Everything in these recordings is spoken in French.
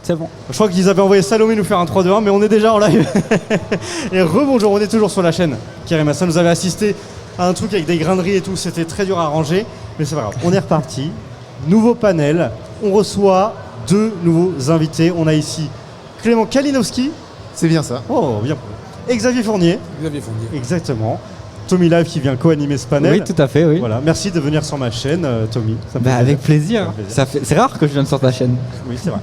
C'est bon. Je crois qu'ils avaient envoyé Salomé nous faire un 3-2-1, mais on est déjà en live. Et rebonjour, on est toujours sur la chaîne. Karim Hassan nous avait assisté à un truc avec des graineries et tout, c'était très dur à arranger, mais c'est pas grave. On est reparti. Nouveau panel. On reçoit 2 nouveaux invités. On a ici Clément Kalinowski. C'est bien ça. Oh, bien. Et Xavier Fournier. Xavier Fournier. Exactement. Tommy Live qui vient co-animer ce panel. Oui, tout à fait, oui. Voilà, merci de venir sur ma chaîne, Tommy. Ça me fait Avec plaisir. Ça me C'est rare que je vienne sur ta chaîne. Oui, c'est vrai.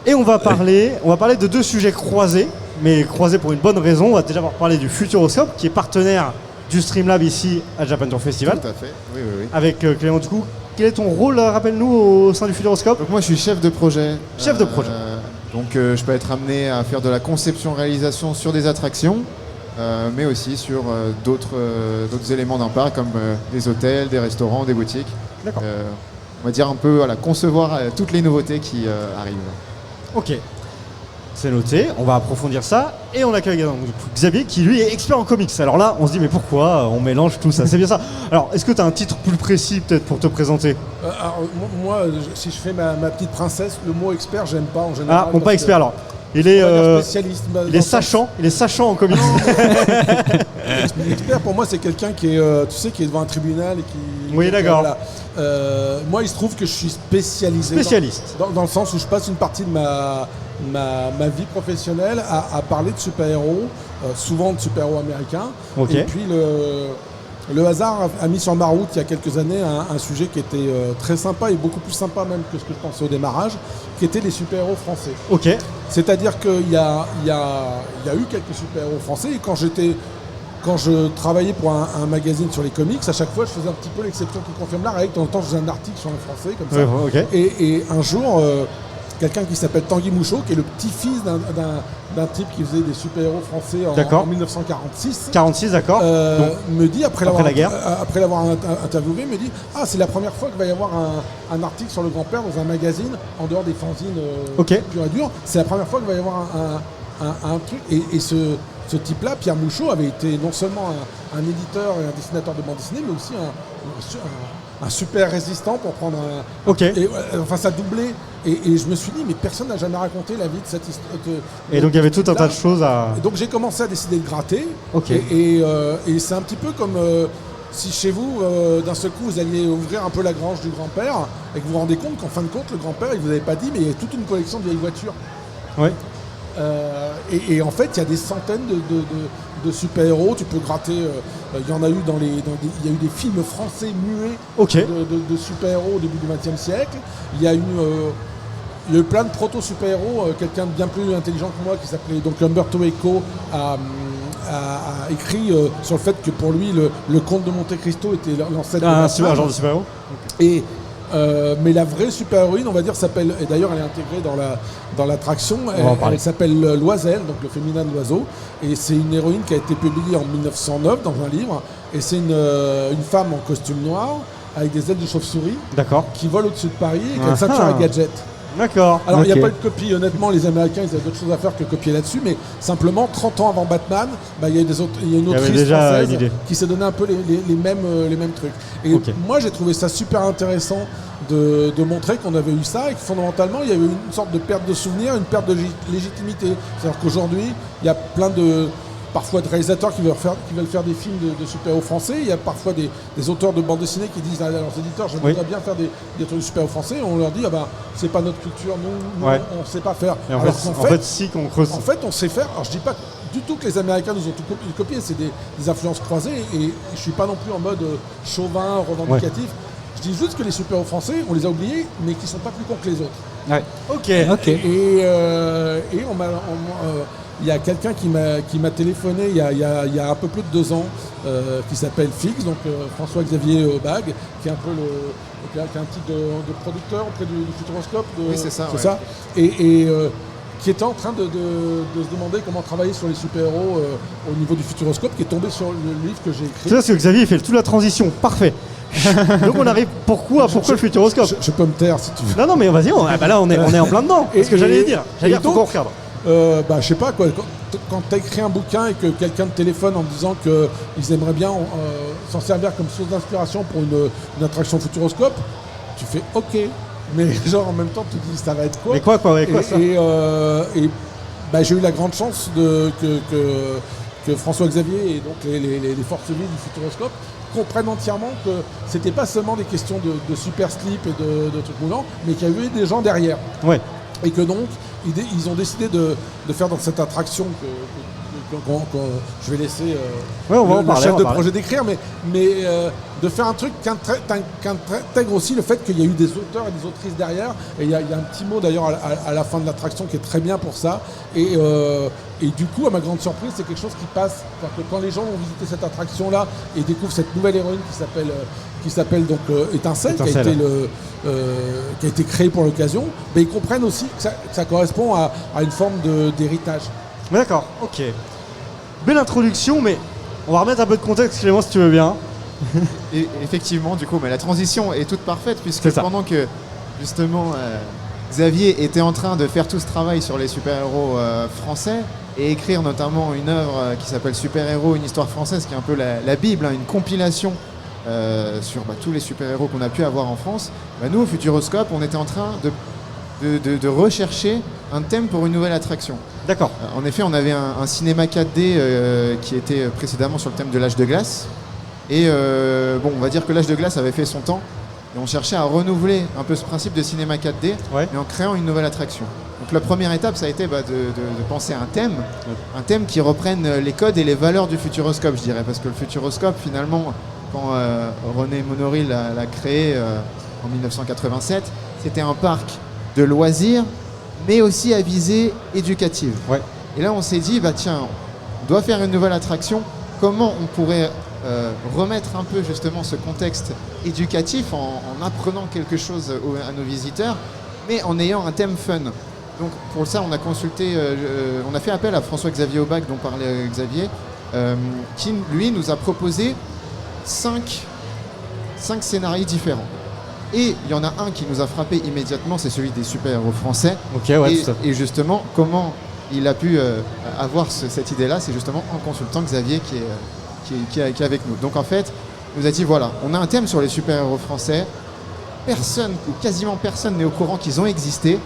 Et on va parler de 2 sujets croisés, mais croisés pour une bonne raison. On va déjà parler du Futuroscope, qui est partenaire du Streamlab ici à Japan Tour Festival. Tout à fait, oui. Avec Clément, du coup, quel est ton rôle, rappelle-nous, au sein du Futuroscope? Donc moi je suis chef de projet. Chef de projet. Donc je peux être amené à faire de la conception-réalisation sur des attractions, mais aussi sur d'autres éléments d'un parc comme des hôtels, des restaurants, des boutiques. D'accord. On va dire un peu concevoir toutes les nouveautés qui arrivent. Ok. C'est noté, on va approfondir ça. Et on accueille également Xavier qui lui est expert en comics. Alors là, on se dit mais pourquoi on mélange tout ça? C'est bien ça. Alors, est-ce que tu as un titre plus précis peut-être pour te présenter? Moi, si je fais ma petite princesse, le mot expert, j'aime pas en général. Ah, bon, pas expert alors. Il est spécialiste. il est sachant en comics. Expert pour moi, c'est quelqu'un qui est, tu sais, qui est devant un tribunal et qui. Oui, d'accord. Voilà. Moi, il se trouve que je suis spécialisé. Spécialiste. Dans le sens où je passe une partie de ma vie professionnelle à parler de super-héros, souvent de super-héros américains. Ok. Et puis le hasard a mis sur ma route il y a quelques années un sujet qui était très sympa et beaucoup plus sympa même que ce que je pensais au démarrage, qui était les super-héros français. Ok. C'est-à-dire qu'il y a eu quelques super-héros français et quand je travaillais pour un magazine sur les comics, à chaque fois je faisais un petit peu l'exception qui confirme la règle. De temps en temps je faisais un article sur un français comme ça. Ok. Et un jour, quelqu'un qui s'appelle Tanguy Mouchot, qui est le petit-fils d'un type qui faisait des super-héros français en 1946. 46, d'accord. Me dit, après l'avoir interviewé, me dit « Ah, c'est la première fois qu'il va y avoir un article sur le grand-père dans un magazine, en dehors des fanzines pur et dur. C'est la première fois qu'il va y avoir un truc. » Et ce type-là, Pierre Mouchot, avait été non seulement un éditeur et un dessinateur de bande dessinée, mais aussi un super résistant pour prendre un... Ok. Enfin, ça doublait. Et je me suis dit, mais personne n'a jamais raconté la vie de cette histoire. Et donc il y avait tout un tas de choses à... Et donc j'ai commencé à décider de gratter. Ok. Et c'est un petit peu comme si chez vous, d'un seul coup, vous alliez ouvrir un peu la grange du grand-père et que vous vous rendez compte qu'en fin de compte, le grand-père, il ne vous avait pas dit, mais il y a toute une collection de vieilles voitures. Oui. Et en fait, il y a des centaines de super-héros. Tu peux gratter. Il y en a eu il y a eu des films français muets de super-héros au début du XXe siècle. Il y a eu plein de proto-super-héros. Quelqu'un de bien plus intelligent que moi qui s'appelait donc Umberto Eco a écrit sur le fait que pour lui, le comte de Monte Cristo était l'ancêtre de un genre de super-héros. Mais la vraie super-héroïne, on va dire, s'appelle, et d'ailleurs elle est intégrée dans l'attraction, elle s'appelle Loiselle, donc le féminin de l'oiseau, et c'est une héroïne qui a été publiée en 1909 dans un livre, et c'est une femme en costume noir, avec des ailes de chauve-souris, qui vole au-dessus de Paris, et qui a une ceinture à gadget. D'accord. Alors il n'y a pas eu de copie, honnêtement, les Américains ils avaient d'autres choses à faire que copier là-dessus, mais simplement 30 ans avant Batman, il y a une autrice française qui s'est donné un peu les mêmes trucs. Et moi j'ai trouvé ça super intéressant de montrer qu'on avait eu ça et que fondamentalement il y avait une sorte de perte de souvenir, une perte de légitimité. C'est-à-dire qu'aujourd'hui il y a plein parfois de réalisateurs qui veulent faire des films de super-héros français. Il y a parfois des auteurs de bande dessinée qui disent à leurs éditeurs j'aimerais bien faire des trucs de super-héros français. Et on leur dit c'est pas notre culture, nous on ne sait pas faire. Et en fait, on sait faire. Alors je dis pas du tout que les Américains nous ont tout copié, c'est des influences croisées et je suis pas non plus en mode chauvin, revendicatif. Je dis juste que les super-héros français, on les a oubliés, mais qui sont pas plus cons que les autres. Ouais. Ok. Et il y a quelqu'un qui m'a téléphoné il y a un peu plus de 2 ans, qui s'appelle Fix, donc François-Xavier Bag, qui est un peu qui a un titre de producteur auprès du Futuroscope. Oui, c'est ça. C'est ça. Et qui était en train de se demander comment travailler sur les super-héros au niveau du Futuroscope, qui est tombé sur le livre que j'ai écrit. C'est ça, parce que Xavier fait toute la transition, parfait. Donc on arrive, pourquoi le Futuroscope? Je peux me taire si tu veux. Non mais vas-y, là on est en plein dedans. C'est ce que j'allais dire. J'allais dire, faut qu'on regarde. Je sais pas quoi, quand tu as écrit un bouquin et que quelqu'un te téléphone en disant qu'ils aimeraient bien s'en servir comme source d'inspiration pour une attraction Futuroscope, tu fais OK. mais genre en même temps tu te dis ça va être quoi. Mais quoi ça j'ai eu la grande chance que François Xavier et donc les forces vives du Futuroscope comprennent entièrement que c'était pas seulement des questions de super slip et de trucs moulants, mais qu'il y avait des gens derrière. Ouais. Et que donc ils ont décidé de faire dans cette attraction que je vais laisser le chef de projet décrire, mais de faire un truc qui intègre aussi le fait qu'il y a eu des auteurs et des autrices derrière. Et il y a un petit mot d'ailleurs à la fin de l'attraction qui est très bien pour ça. Et du coup, à ma grande surprise, c'est quelque chose qui passe. Que quand les gens vont visiter cette attraction-là et découvrent cette nouvelle héroïne qui s'appelle donc Étincelle, qui a été créée pour l'occasion, ils comprennent aussi que ça correspond à une forme d'héritage. D'accord, ok. Belle introduction, mais on va remettre un peu de contexte, Clément, si tu veux bien. Et effectivement, du coup, mais la transition est toute parfaite, puisque pendant que, justement, Xavier était en train de faire tout ce travail sur les super-héros français, et écrire notamment une œuvre qui s'appelle Super-héros, une histoire française, qui est un peu la Bible, une compilation sur tous les super-héros qu'on a pu avoir en France, nous, au Futuroscope, on était en train de rechercher un thème pour une nouvelle attraction. D'accord. En effet, on avait un cinéma 4D qui était précédemment sur le thème de l'âge de glace. Et on va dire que l'âge de glace avait fait son temps. Et on cherchait à renouveler un peu ce principe de cinéma 4D, mais en créant une nouvelle attraction. Donc la première étape, ça a été de penser à un thème qui reprenne les codes et les valeurs du Futuroscope, je dirais. Parce que le Futuroscope, finalement, quand René Monory l'a créé en 1987, c'était un parc de loisirs, mais aussi à visée éducative. Ouais. Et là, on s'est dit, tiens, on doit faire une nouvelle attraction. Comment on pourrait remettre un peu justement ce contexte éducatif en apprenant quelque chose à nos visiteurs, mais en ayant un thème fun. Donc pour ça, on a consulté, on a fait appel à François-Xavier Aubac, dont parlait Xavier, qui lui nous a proposé 5 scénarios différents. Et il y en a un qui nous a frappé immédiatement, c'est celui des super-héros français. Okay, ouais, et justement, comment il a pu avoir cette idée-là, c'est justement en consultant Xavier qui est avec nous. Donc en fait, il nous a dit, voilà, on a un thème sur les super-héros français. Personne, ou quasiment personne n'est au courant qu'ils ont existé.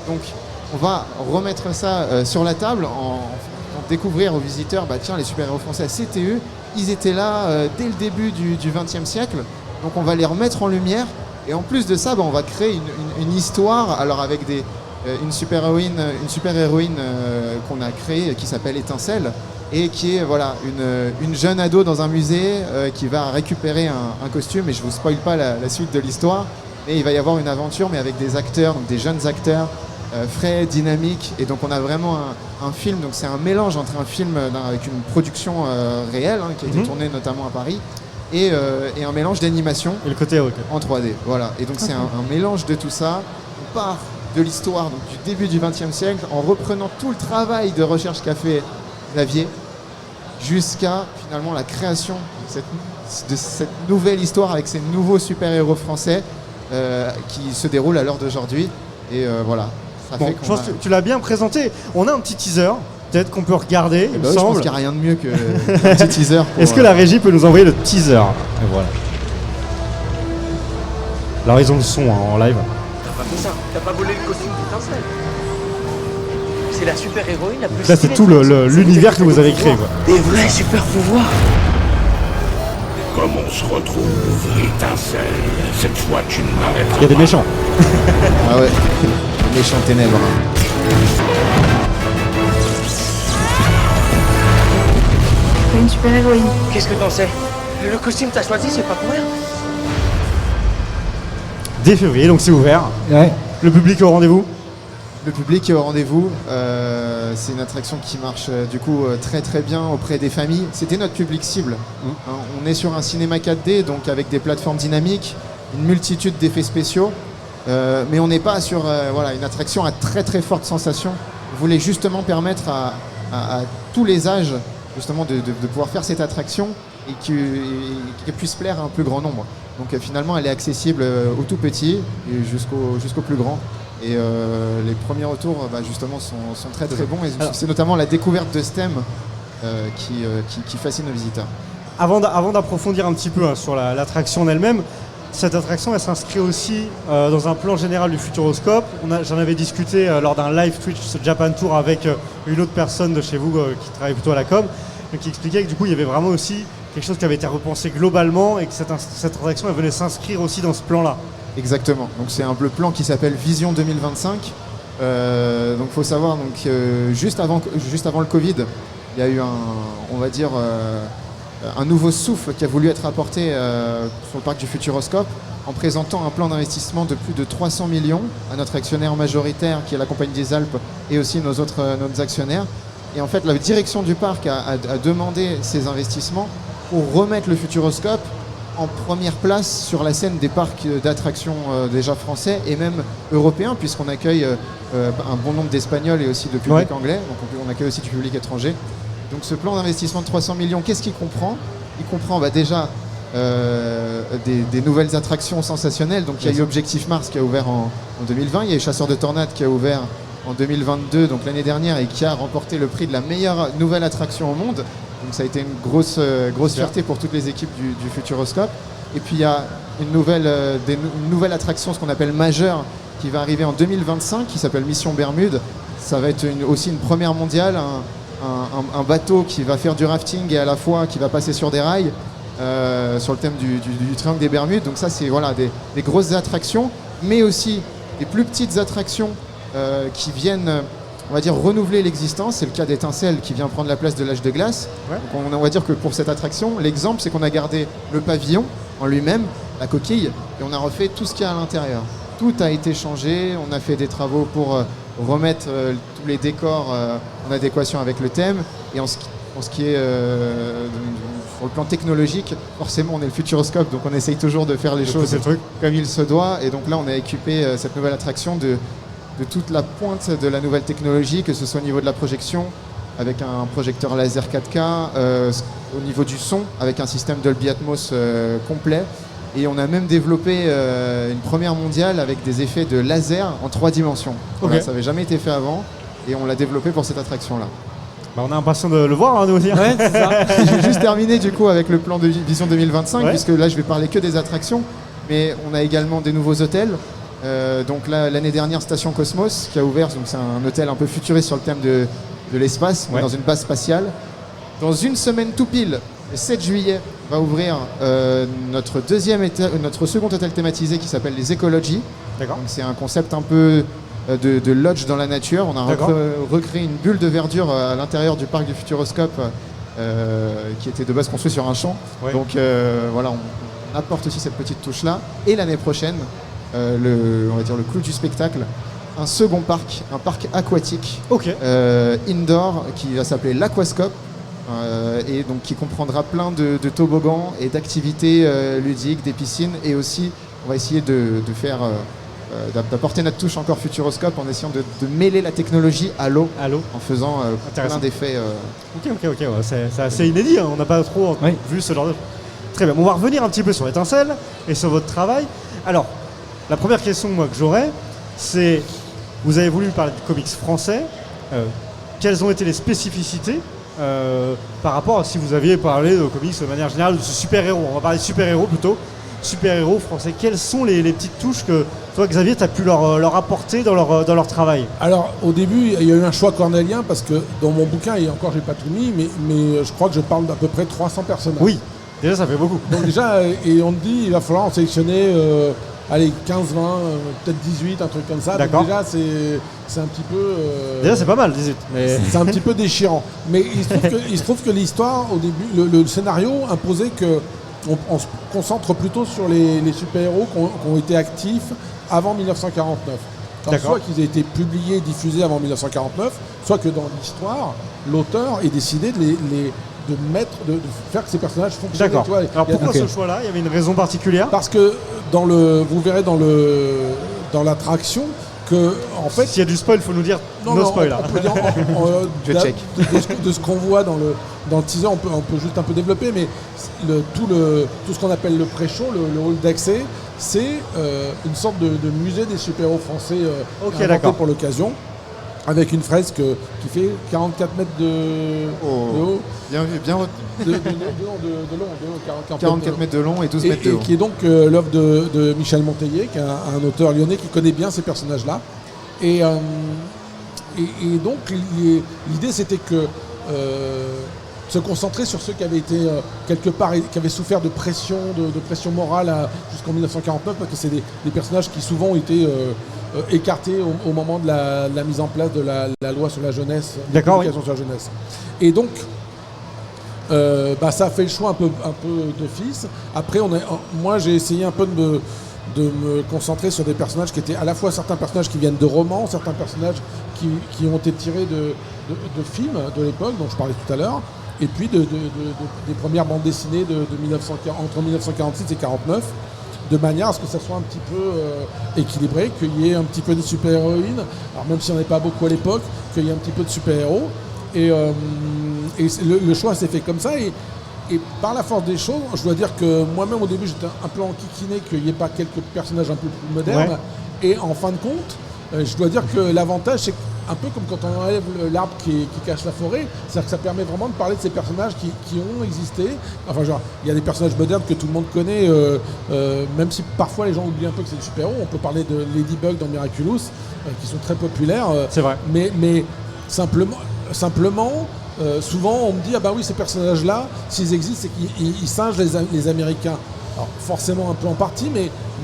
Donc on va remettre ça sur la table en découvrir aux visiteurs, tiens, les super-héros français, c'était eux. Ils étaient là dès le début du XXe siècle. Donc on va les remettre en lumière. Et en plus de ça, on va créer une histoire, alors avec une super-héroïne qu'on a créée qui s'appelle Étincelle, et qui est une jeune ado dans un musée qui va récupérer un costume, et je ne vous spoil pas la suite de l'histoire, mais il va y avoir une aventure, mais avec des acteurs, donc des jeunes acteurs, frais, dynamiques, et donc on a vraiment un film, donc c'est un mélange entre un film avec une production réelle, qui a été tournée notamment à Paris, et un mélange d'animation et le côté en 3D. Voilà. Et donc c'est un mélange de tout ça. On part de l'histoire donc, du début du XXe siècle en reprenant tout le travail de recherche qu'a fait Xavier jusqu'à finalement la création de cette nouvelle histoire avec ces nouveaux super-héros français qui se déroulent à l'heure d'aujourd'hui. Et voilà. Ça fait je pense que tu l'as bien présenté. On a un petit teaser. Peut-être qu'on peut regarder, il me semble. Je pense qu'il n'y a rien de mieux qu'un petit teaser. Est-ce que la régie peut nous envoyer le teaser? Et voilà. Alors ils ont le son en live. T'as pas fait ça, t'as pas volé le costume d'Étincelle. C'est la super-héroïne la plus... Là c'est tout l'univers que vous avez créé, quoi. Des vrais super-pouvoirs. Comme on se retrouve, Étincelle, cette fois tu ne m'arrêteras pas. Il y a des méchants. Ah ouais, des méchants ténèbres. Une super-héroïne. Qu'est-ce que t'en sais? Le costume t'as choisi, c'est pas pour rien. Dès février, donc c'est ouvert. Ouais. Le public est au rendez-vous? Le public est au rendez-vous. C'est une attraction qui marche du coup très très bien auprès des familles. C'était notre public cible. On est sur un cinéma 4D, donc avec des plateformes dynamiques, une multitude d'effets spéciaux. Mais on n'est pas sur une attraction à très très forte sensation. On voulait justement permettre à tous les âges justement de pouvoir faire cette attraction et qu'elle puisse plaire à un plus grand nombre. Donc finalement elle est accessible aux tout petits et jusqu'au plus grand. Et les premiers retours justement sont très très bons, et c'est notamment la découverte de ce thème qui fascine nos visiteurs. Avant d'approfondir un petit peu sur l'attraction en elle-même, cette attraction, elle s'inscrit aussi dans un plan général du Futuroscope. J'en avais discuté lors d'un live Twitch Japan Tour avec une autre personne de chez vous qui travaille plutôt à la com, qui expliquait que du coup, il y avait vraiment aussi quelque chose qui avait été repensé globalement et que cette attraction, elle venait s'inscrire aussi dans ce plan-là. Exactement. Donc c'est le plan qui s'appelle Vision 2025. Donc il faut savoir, juste avant le Covid, il y a eu un nouveau souffle qui a voulu être apporté sur le parc du Futuroscope en présentant un plan d'investissement de plus de 300 millions à notre actionnaire majoritaire qui est la Compagnie des Alpes et aussi nos actionnaires. Et en fait, la direction du parc a demandé ces investissements pour remettre le Futuroscope en première place sur la scène des parcs d'attractions déjà français et même européens, puisqu'on accueille un bon nombre d'Espagnols et aussi de public anglais, donc on accueille aussi du public étranger. Donc ce plan d'investissement de 300 millions, qu'est-ce qu'il comprend ? Il comprend déjà des nouvelles attractions sensationnelles. Donc il y a eu Objectif Mars qui a ouvert en 2020, il y a eu Chasseurs de Tornades qui a ouvert en 2022, donc l'année dernière, et qui a remporté le prix de la meilleure nouvelle attraction au monde. Donc ça a été une grosse fierté pour toutes les équipes du Futuroscope. Et puis il y a une nouvelle attraction, ce qu'on appelle majeure, qui va arriver en 2025, qui s'appelle Mission Bermude. Ça va être aussi une première mondiale, un bateau qui va faire du rafting et à la fois qui va passer sur des rails sur le thème du triangle des Bermudes. Donc ça, c'est des grosses attractions, mais aussi des plus petites attractions qui viennent, on va dire, renouveler l'existence. C'est le cas d'Étincelle qui vient prendre la place de l'Âge de Glace. Donc on va dire que pour cette attraction, l'exemple, c'est qu'on a gardé le pavillon en lui-même, la coquille, et on a refait tout ce qu'il y a à l'intérieur. Tout a été changé, on a fait des travaux pour remettre tous les décors en adéquation avec le thème. Et en ce qui est sur le plan technologique, forcément on est le Futuroscope, donc on essaye toujours de faire les choses comme il se doit. Et donc là on a équipé cette nouvelle attraction de toute la pointe de la nouvelle technologie, que ce soit au niveau de la projection, avec un projecteur laser 4K, au niveau du son, avec un système Dolby Atmos complet. Et on a même développé une première mondiale avec des effets de laser en 3 dimensions. Voilà, ça n'avait jamais été fait avant et on l'a développé pour cette attraction-là. On est impatient de le voir, nous aussi. Ouais, c'est ça. Je vais juste terminer du coup avec le plan de Vision 2025, puisque là je vais parler que des attractions, mais on a également des nouveaux hôtels. Donc là, l'année dernière, Station Cosmos qui a ouvert, donc c'est un hôtel un peu futuriste sur le thème de l'espace, dans une base spatiale. Dans une semaine tout pile, le 7 juillet, va ouvrir notre second hôtel thématisé qui s'appelle les Ecology. Donc c'est un concept un peu de lodge dans la nature. On a recréé une bulle de verdure à l'intérieur du parc du Futuroscope qui était de base construit sur un champ. Donc voilà, on apporte aussi cette petite touche-là. Et l'année prochaine, on va dire le clou du spectacle, un second parc, un parc aquatique indoor qui va s'appeler l'Aquascope. Et donc qui comprendra plein de toboggans et d'activités ludiques, des piscines, et aussi on va essayer d'apporter notre touche encore Futuroscope en essayant de mêler la technologie à l'eau en faisant plein d'effets. Ok, c'est assez inédit, on n'a pas trop vu ce genre de... Très bien, on va revenir un petit peu sur Étincelle et sur votre travail. Alors, la première question que j'aurais, c'est, vous avez voulu parler de comics français, quelles ont été les spécificités par rapport à si vous aviez parlé de comics de manière générale, de super-héros. On va parler de super-héros plutôt. Super-héros français. Quelles sont les petites touches que toi, Xavier, tu as pu leur apporter dans leur travail ? Alors, au début, il y a eu un choix cornélien parce que dans mon bouquin, et encore, j'ai pas tout mis, mais je crois que je parle d'à peu près 300 personnages. Oui, déjà, ça fait beaucoup. Donc déjà, et on te dit, il va falloir en sélectionner... 15, 20, peut-être 18, un truc comme ça. Donc déjà, c'est un petit peu... déjà, c'est pas mal, 18. Mais... C'est un petit peu déchirant. Mais il se trouve que l'histoire, au début, le scénario imposait qu'on se concentre plutôt sur les super-héros qui ont été actifs avant 1949. Alors, soit qu'ils aient été publiés et diffusés avant 1949, soit que dans l'histoire, l'auteur ait décidé de faire que ces personnages fonctionnent. D'accord. Alors pourquoi ce choix-là ? Il y avait une raison particulière ? Parce que vous verrez dans l'attraction que en fait, s'il y a du spoil, il faut nous dire no spoil. On peut dire, je check. De ce qu'on voit dans le teaser, on peut juste un peu développer, mais tout ce qu'on appelle le pré-show, le hall d'accès, c'est une sorte de musée des super-héros français inventé pour l'occasion, avec une fresque qui fait 44 mètres de haut. Bien vu, bien retenu. De long, 44 mètres de long et 12 mètres de haut. Qui est donc l'œuvre de Michel Monteillet, qui est un auteur lyonnais qui connaît bien ces personnages-là. Et donc l'idée c'était que se concentrer sur ceux qui avaient été quelque part, qui avaient souffert de pression morale jusqu'en 1949, parce que c'est des personnages qui souvent ont été écartés au moment de la mise en place de la loi sur la jeunesse, l'éducation sur la jeunesse. Et donc ça a fait le choix un peu d'office. Après, moi j'ai essayé un peu de me concentrer sur des personnages qui étaient à la fois certains personnages qui viennent de romans, certains personnages qui ont été tirés de films de l'époque, dont je parlais tout à l'heure, et puis des premières bandes dessinées entre 1946 et 1949, de manière à ce que ça soit un petit peu équilibré, qu'il y ait un petit peu de super-héroïnes, alors même s'il n'y en avait pas beaucoup à l'époque, qu'il y ait un petit peu de super-héros. Et le choix s'est fait comme ça. Et par la force des choses, je dois dire que moi-même au début j'étais un peu enquiquiné qu'il n'y ait pas quelques personnages un peu plus modernes. Ouais. Et en fin de compte, je dois dire que l'avantage c'est un peu comme quand on enlève l'arbre qui cache la forêt, c'est-à-dire que ça permet vraiment de parler de ces personnages qui ont existé. Enfin genre, il y a des personnages modernes que tout le monde connaît, même si parfois les gens oublient un peu que c'est des super-héros. On peut parler de Ladybug dans Miraculous, qui sont très populaires. C'est vrai. Mais simplement, souvent on me dit ah bah oui, ces personnages-là, s'ils existent, c'est qu'ils singent les Américains. Alors forcément un peu en partie,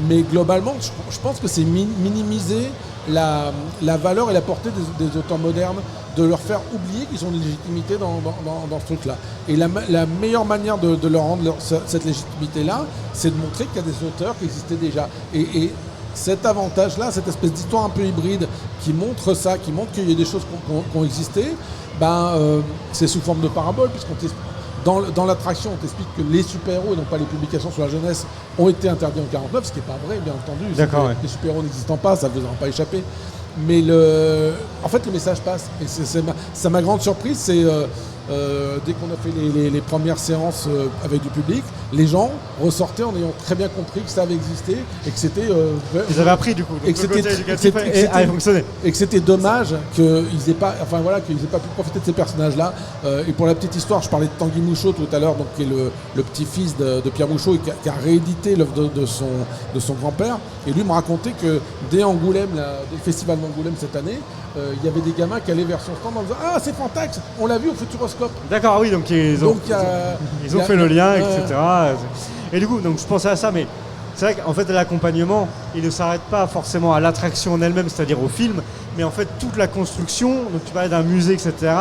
mais globalement, je pense que c'est minimiser la valeur et la portée des auteurs modernes, de leur faire oublier qu'ils ont une légitimité dans ce truc-là. Et la meilleure manière de leur rendre cette légitimité-là, c'est de montrer qu'il y a des auteurs qui existaient déjà. Et cet avantage-là, cette espèce d'histoire un peu hybride qui montre ça, qui montre qu'il y a des choses qui ont existé, c'est sous forme de parabole, puisqu'on dans l'attraction, on t'explique que les super-héros, et non pas les publications sur la jeunesse, ont été interdits en 1949, ce qui n'est pas vrai, bien entendu. D'accord, les super-héros n'existant pas, ça ne vous aura pas échappé. Mais en fait, le message passe. Et c'est ma grande surprise, c'est dès qu'on a fait les premières séances avec du public, les gens ressortaient en ayant très bien compris que ça avait existé et que c'était... Ils avaient appris du coup, donc le côté éducatif a fonctionné. Et que c'était dommage qu'ils n'aient pas pu profiter de ces personnages-là. Et pour la petite histoire, je parlais de Tanguy Mouchot tout à l'heure, donc, qui est le petit-fils de Pierre Mouchot et qui a réédité l'œuvre de son grand-père. Et lui me racontait que dès Angoulême, le festival d'Angoulême cette année, il y avait des gamins qui allaient vers son stand en disant « Ah, c'est Fantax, on l'a vu au Futuroscope ». D'accord, oui, donc ils ont fait le lien, etc. Et du coup, donc, je pensais à ça, mais c'est vrai qu'en fait, l'accompagnement, il ne s'arrête pas forcément à l'attraction en elle-même, c'est-à-dire au film, mais en fait, toute la construction, donc tu parlais d'un musée, etc.,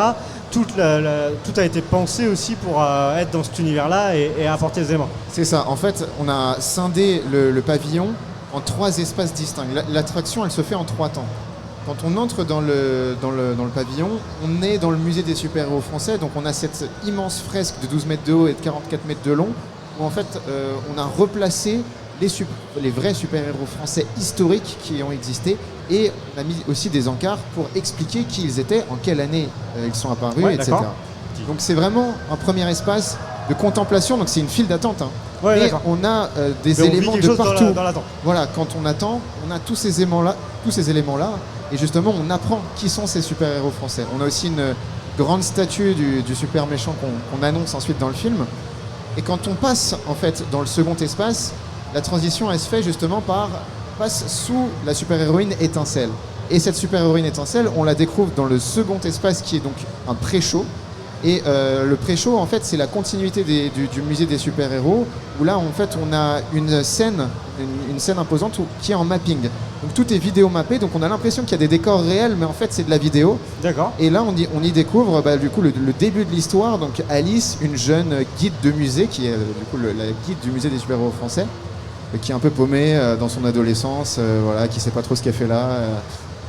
tout a été pensé aussi pour être dans cet univers-là et apporter des éléments. C'est ça, en fait, on a scindé le pavillon en 3 espaces distincts. L'attraction, elle se fait en 3 temps. Quand on entre dans le pavillon, on est dans le musée des super-héros français, donc on a cette immense fresque de 12 mètres de haut et de 44 mètres de long, où en fait on a replacé les vrais super-héros français historiques qui ont existé, et on a mis aussi des encarts pour expliquer qui ils étaient, en quelle année ils sont apparus, etc. Donc c'est vraiment un premier espace de contemplation, donc c'est une file d'attente. Et on a des éléments de partout. Dans l'attente. Voilà, quand on attend, on a tous ces éléments-là, et justement on apprend qui sont ces super-héros français. On a aussi une grande statue du super méchant qu'on annonce ensuite dans le film. Et quand on passe en fait dans le second espace, la transition elle se fait justement passe sous la super-héroïne Étincelle. Et cette super-héroïne Étincelle, on la découvre dans le second espace qui est donc un pré-show. Et le pré-show, en fait, c'est la continuité du musée des super-héros, où là, en fait, on a une scène imposante qui est en mapping. Donc tout est vidéo mappé, donc on a l'impression qu'il y a des décors réels, mais en fait, c'est de la vidéo. D'accord. Et là, on y découvre du coup le début de l'histoire. Donc Alice, une jeune guide de musée, qui est du coup la guide du musée des super-héros français, qui est un peu paumée dans son adolescence, qui sait pas trop ce qu'elle fait là.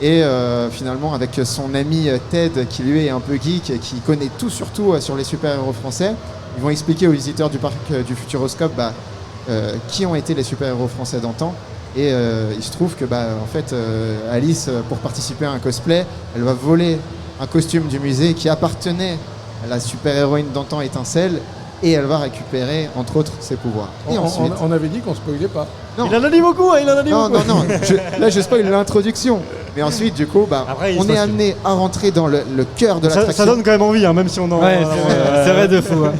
Et finalement, avec son ami Ted, qui lui est un peu geek et qui connaît tout surtout sur les super-héros français, ils vont expliquer aux visiteurs du parc du Futuroscope qui ont été les super-héros français d'antan. Et il se trouve que en fait, Alice, pour participer à un cosplay, elle va voler un costume du musée qui appartenait à la super-héroïne d'antan Étincelle, et elle va récupérer, entre autres, ses pouvoirs. Et ensuite... on avait dit qu'on ne spoilait pas. Non. Il en a dit beaucoup, il en a dit beaucoup. Non, là je spoil l'introduction. Mais ensuite, du coup, Après, on est amené à rentrer dans le cœur de l'attraction. Ça donne quand même envie, hein, même si on en... Ouais, c'est vrai de fou. Hein.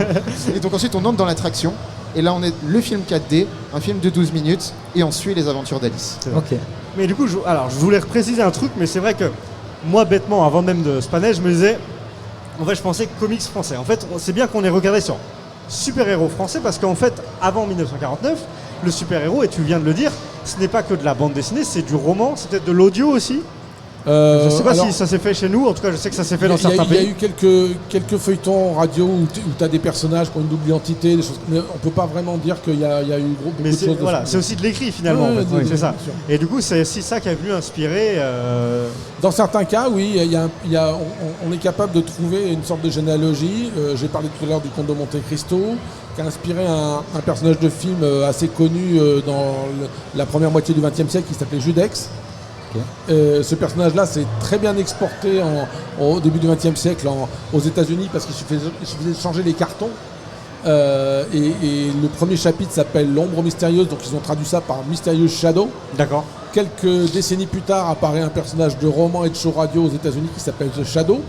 Et donc ensuite, on entre dans l'attraction. Et là, on est le film 4D, un film de 12 minutes, et on suit les aventures d'Alice. Ok. Mais du coup, je voulais préciser un truc, mais c'est vrai que moi, bêtement, avant même de ce panel, je me disais, en fait, je pensais comics français. En fait, c'est bien qu'on ait regardé sur super-héros français, parce qu'en fait, avant 1949, le super-héros, et tu viens de le dire, ce n'est pas que de la bande dessinée, c'est du roman, c'est peut-être de l'audio aussi. Je ne sais pas si ça s'est fait chez nous, en tout cas je sais que ça s'est fait dans certains pays. Il y a eu quelques feuilletons radio où tu as des personnages qui ont une double identité, des choses, mais on ne peut pas vraiment dire qu'il y a eu beaucoup de choses. Voilà, c'est aussi de l'écrit finalement, ouais, en fait. C'est ça. Et du coup c'est aussi ça qui a voulu inspirer... Dans certains cas, oui, on est capable de trouver une sorte de généalogie. J'ai parlé tout à l'heure du Comte de Monte Cristo, qui a inspiré un personnage de film assez connu dans la première moitié du XXe siècle qui s'appelait Judex. Ce personnage-là s'est très bien exporté au début du XXe siècle aux États-Unis parce qu'il suffisait de changer les cartons. Et le premier chapitre s'appelle L'ombre mystérieuse, donc ils ont traduit ça par Mysterious Shadow. D'accord. Quelques décennies plus tard apparaît un personnage de roman et de show radio aux États-Unis qui s'appelle The Shadow,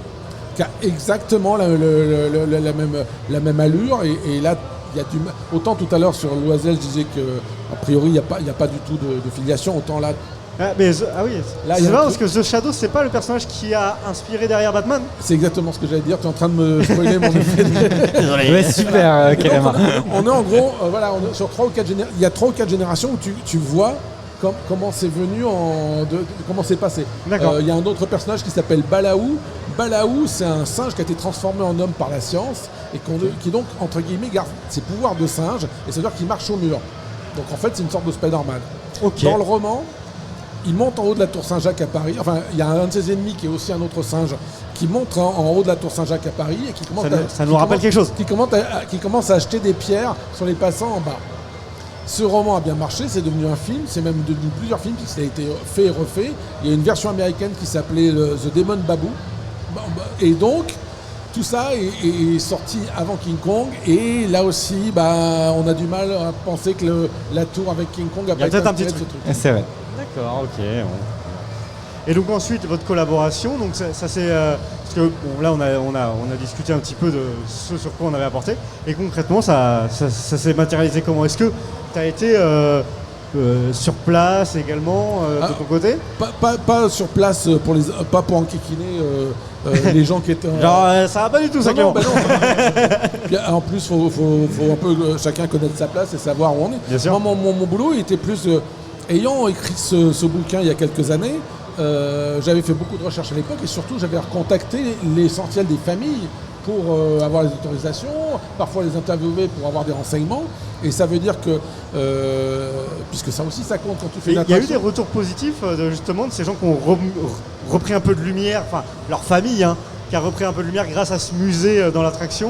qui a exactement la même allure. Et là, il y a autant tout à l'heure sur Loisel, je disais qu'a priori il n'y a pas du tout de filiation, autant là. Oui, c'est vrai parce que The Shadow, c'est pas le personnage qui a inspiré derrière Batman. C'est exactement ce que j'allais dire, tu es en train de me spoiler mon effet. Désolé. Ouais, super, carrément. On est en gros, on est sur 3 ou 4 générations. Il y a 3 ou 4 générations où tu vois comment c'est venu, comment c'est passé. D'accord. Il y a un autre personnage qui s'appelle Balaou. Balaou, c'est un singe qui a été transformé en homme par la science et qui donc, entre guillemets, garde ses pouvoirs de singe, et ça veut dire qu'il marche au mur. Donc en fait, c'est une sorte de Spider-Man. Okay. Dans le roman, il monte en haut de la tour Saint-Jacques à Paris. Enfin, il y a un de ses ennemis qui est aussi un autre singe qui monte en haut de la tour Saint-Jacques à Paris et qui commence Qui commence à acheter des pierres sur les passants en bas. Ce roman a bien marché, c'est devenu un film, c'est même devenu plusieurs films qui a été fait et refait. Il y a une version américaine qui s'appelait The Demon Babu. Et donc, tout ça est sorti avant King Kong. Et là aussi, on a du mal à penser que la tour avec King Kong a pas été inspiré de ce truc. C'est vrai. D'accord, ok. Et donc ensuite, votre collaboration, donc ça c'est... parce que là, on a discuté un petit peu de ce sur quoi on avait apporté. Et concrètement, ça s'est matérialisé comment? Est-ce que tu as été sur place également de ton côté? Pas sur place, pas pour enquiquiner les gens qui étaient... Genre, ça va pas du tout, ça, Clément. Puis, en plus, faut un peu chacun connaître sa place et savoir où on est. Bien sûr. Moi, mon boulot il était plus... ayant écrit ce bouquin il y a quelques années, j'avais fait beaucoup de recherches à l'époque et surtout j'avais recontacté l'essentiel des familles pour avoir les autorisations, parfois les interviewer pour avoir des renseignements. Et ça veut dire que, puisque ça aussi ça compte quand tu fais une attraction. Il y a eu des retours positifs justement de ces gens qui ont repris un peu de lumière, enfin leur famille, qui a repris un peu de lumière grâce à ce musée dans l'attraction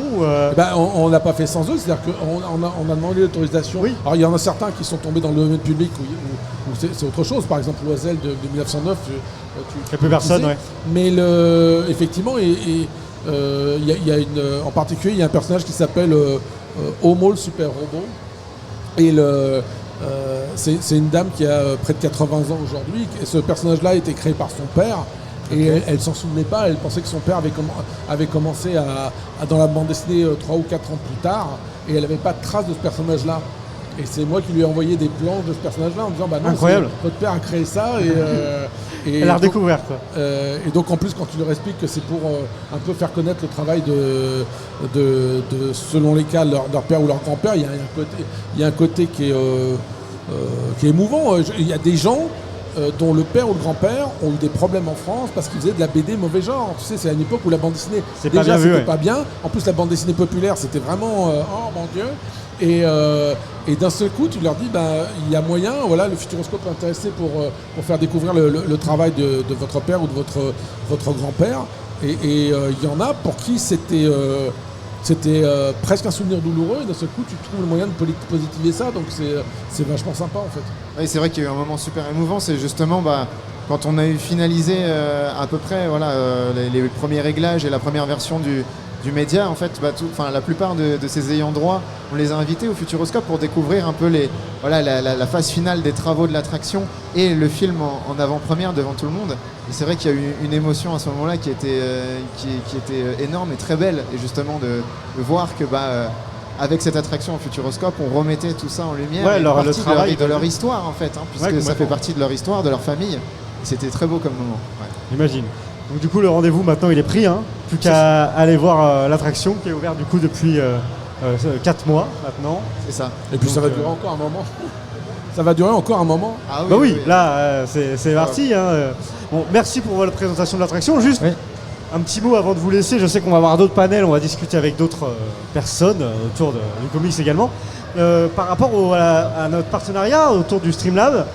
On l'a pas fait sans eux, c'est-à-dire qu'on a demandé l'autorisation. Oui. Alors il y en a certains qui sont tombés dans le domaine public où c'est autre chose, par exemple Loisel de 1909. Il n'y a plus personne, oui. Mais effectivement, en particulier, il y a un personnage qui s'appelle Homo le super robot. Et c'est une dame qui a près de 80 ans aujourd'hui. Et ce personnage-là a été créé par son père. Et elle s'en souvenait pas, elle pensait que son père avait commencé dans la bande dessinée 3 ou 4 ans plus tard, et elle n'avait pas de trace de ce personnage-là. Et c'est moi qui lui ai envoyé des plans de ce personnage-là en disant non, incroyable. Votre père a créé ça et elle a redécouvert quoi. Et donc en plus quand tu leur expliques que c'est pour un peu faire connaître le travail de selon les cas leur père ou leur grand-père, il y a un côté qui est émouvant. Il y a des gens dont le père ou le grand-père ont eu des problèmes en France parce qu'ils faisaient de la BD mauvais genre. Tu sais, c'est à une époque où la bande dessinée, c'était pas bien. En plus, la bande dessinée populaire, c'était vraiment oh mon Dieu. Et d'un seul coup, tu leur dis, il y a moyen, voilà, le Futuroscope est intéressé pour faire découvrir le travail de votre père ou de votre grand-père. Et il y en a pour qui c'était presque un souvenir douloureux, et d'un seul coup tu trouves le moyen de positiver ça, donc c'est vachement sympa en fait. Oui, c'est vrai qu'il y a eu un moment super émouvant, c'est justement quand on a eu finalisé à peu près les premiers réglages et la première version du du média, en fait, la plupart de ces ayants droit, on les a invités au Futuroscope pour découvrir un peu la phase finale des travaux de l'attraction et le film en avant-première devant tout le monde. Et c'est vrai qu'il y a eu une émotion à ce moment-là qui était énorme et très belle, et justement de voir que avec cette attraction au Futuroscope, on remettait tout ça en lumière, le travail de leur histoire en fait, puisque ça fait partie de leur histoire, de leur famille. C'était très beau comme moment. Ouais. J'imagine. Donc du coup, le rendez-vous maintenant il est pris, plus qu'à aller voir l'attraction qui est ouverte du coup depuis 4 mois maintenant. C'est ça. Et puis ça va durer encore un moment. Ça va durer encore un moment. Ah oui, là c'est parti. Bon, merci pour votre présentation de l'attraction. Juste un petit mot avant de vous laisser. Je sais qu'on va avoir d'autres panels, on va discuter avec d'autres personnes autour du comics également. Par rapport à notre partenariat autour du Streamlab,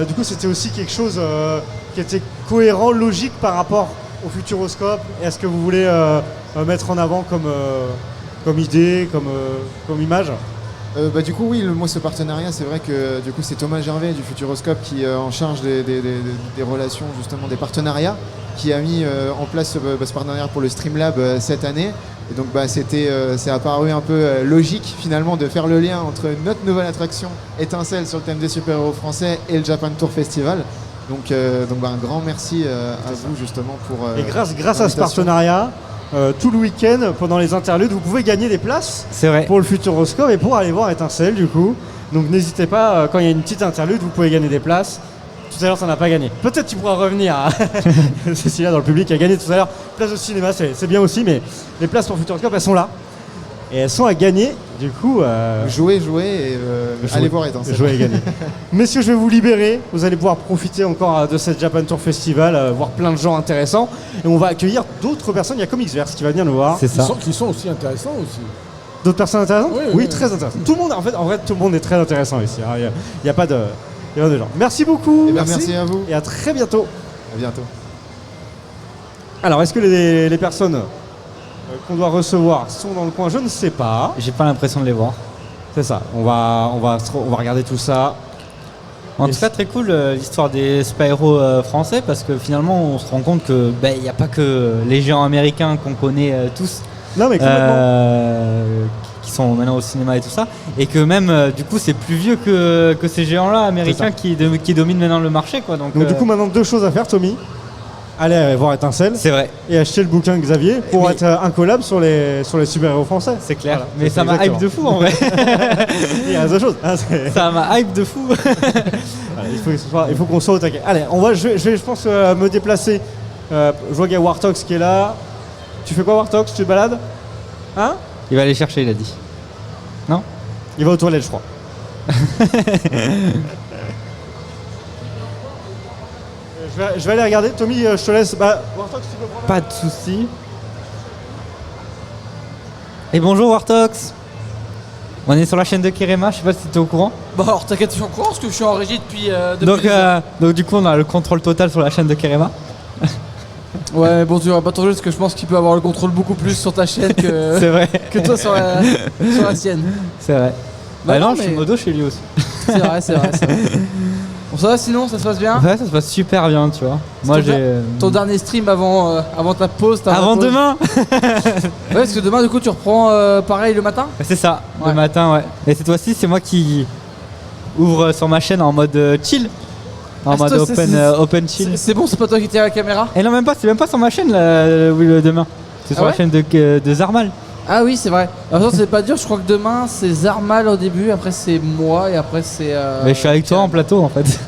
du coup c'était aussi quelque chose qui était cohérent, logique par rapport au Futuroscope. Est-ce que vous voulez mettre en avant comme idée, comme image? Du coup oui, ce partenariat, c'est vrai que du coup c'est Thomas Gervais du Futuroscope qui est en charge des relations, justement des partenariats, qui a mis en place ce partenariat pour le Streamlab cette année. Et donc c'est apparu un peu logique finalement de faire le lien entre notre nouvelle attraction Étincelle sur le thème des super-héros français et le Japan Tour Festival. Donc un grand merci à vous justement pour... Et grâce à ce partenariat, tout le week-end, pendant les interludes, vous pouvez gagner des places pour le Futuroscope et pour aller voir Étincelle du coup. Donc n'hésitez pas, quand il y a une petite interlude, vous pouvez gagner des places. Tout à l'heure, ça n'a pas gagné. Peut-être tu pourras revenir. Cécilia dans le public a gagné tout à l'heure. Place au cinéma, c'est bien aussi, mais les places pour Futuroscope, elles sont là. Et elles sont à gagner. Du coup, jouez et allez voir Étincelle. Jouez et gagner. Messieurs, je vais vous libérer. Vous allez pouvoir profiter encore de cette Japan Tour Festival, voir plein de gens intéressants. Et on va accueillir d'autres personnes. Il y a Comicsverse qui va venir nous voir. C'est ça. Qui sont aussi intéressants aussi. D'autres personnes intéressantes ? Oui, très intéressantes. Tout le monde, en vrai, tout le monde est très intéressant ici. Il n'y a pas de gens. Merci beaucoup. Merci à vous. Et à très bientôt. À bientôt. Alors, est-ce que les personnes qu'on doit recevoir sont dans le coin? Je ne sais pas. J'ai pas l'impression de les voir. C'est ça. On va regarder tout ça. En tout cas, très cool l'histoire des super-héros français, parce que finalement, on se rend compte que il n'y a pas que les géants américains qu'on connaît tous. Non, mais complètement. Qui sont maintenant au cinéma et tout ça, et que même du coup c'est plus vieux que ces géants-là américains qui dominent maintenant le marché, quoi. Donc du coup maintenant 2 choses à faire, Tommy. Aller voir Étincelle. C'est vrai. Et acheter le bouquin de Xavier pour être un collab sur les super-héros français. C'est clair. Voilà. Mais ça m'a hype de fou en vrai. Il y a 2 choses. Ça m'a hype de fou. Voilà, il faut qu'on soit au taquet. Allez, je vais je pense me déplacer. Je vois qu'il y a Wartox qui est là. Tu fais quoi, Wartox? Tu te balades? Hein? Il va aller chercher, il a dit. Non? Il va aux toilettes, je crois. Je vais aller regarder. Tommy, je te laisse. Wartox, tu peux prendre. Pas de soucis. Et bonjour Wartox. On est sur la chaîne de Kerema, je sais pas si tu es au courant. Bon alors t'inquiète, je suis au courant parce que je suis en régie depuis donc du coup on a le contrôle total sur la chaîne de Kerema. Ouais, bon, tu vas pas trop juste parce que je pense qu'il peut avoir le contrôle beaucoup plus sur ta chaîne que, c'est vrai. que toi sur la sienne. C'est vrai. Non, je suis modo chez lui aussi. C'est vrai. Bon, ça va sinon, ça se passe bien? Ouais, ça se passe super bien, tu vois. Moi j'ai. Ton dernier stream avant ta pause. Avant demain. Ouais, parce que demain, du coup, tu reprends pareil le matin? C'est ça, le matin, ouais. Et cette fois-ci, c'est moi qui ouvre sur ma chaîne en mode chill. En mode open chill. C'est bon, c'est pas toi qui tiens la caméra? Et non, c'est même pas sur ma chaîne là, le demain. C'est sur la chaîne de Zarmal. Ah oui, c'est vrai. Alors, c'est pas dur, je crois que demain c'est Zarmal au début, après c'est moi et après c'est. Mais je suis avec toi en plateau en fait.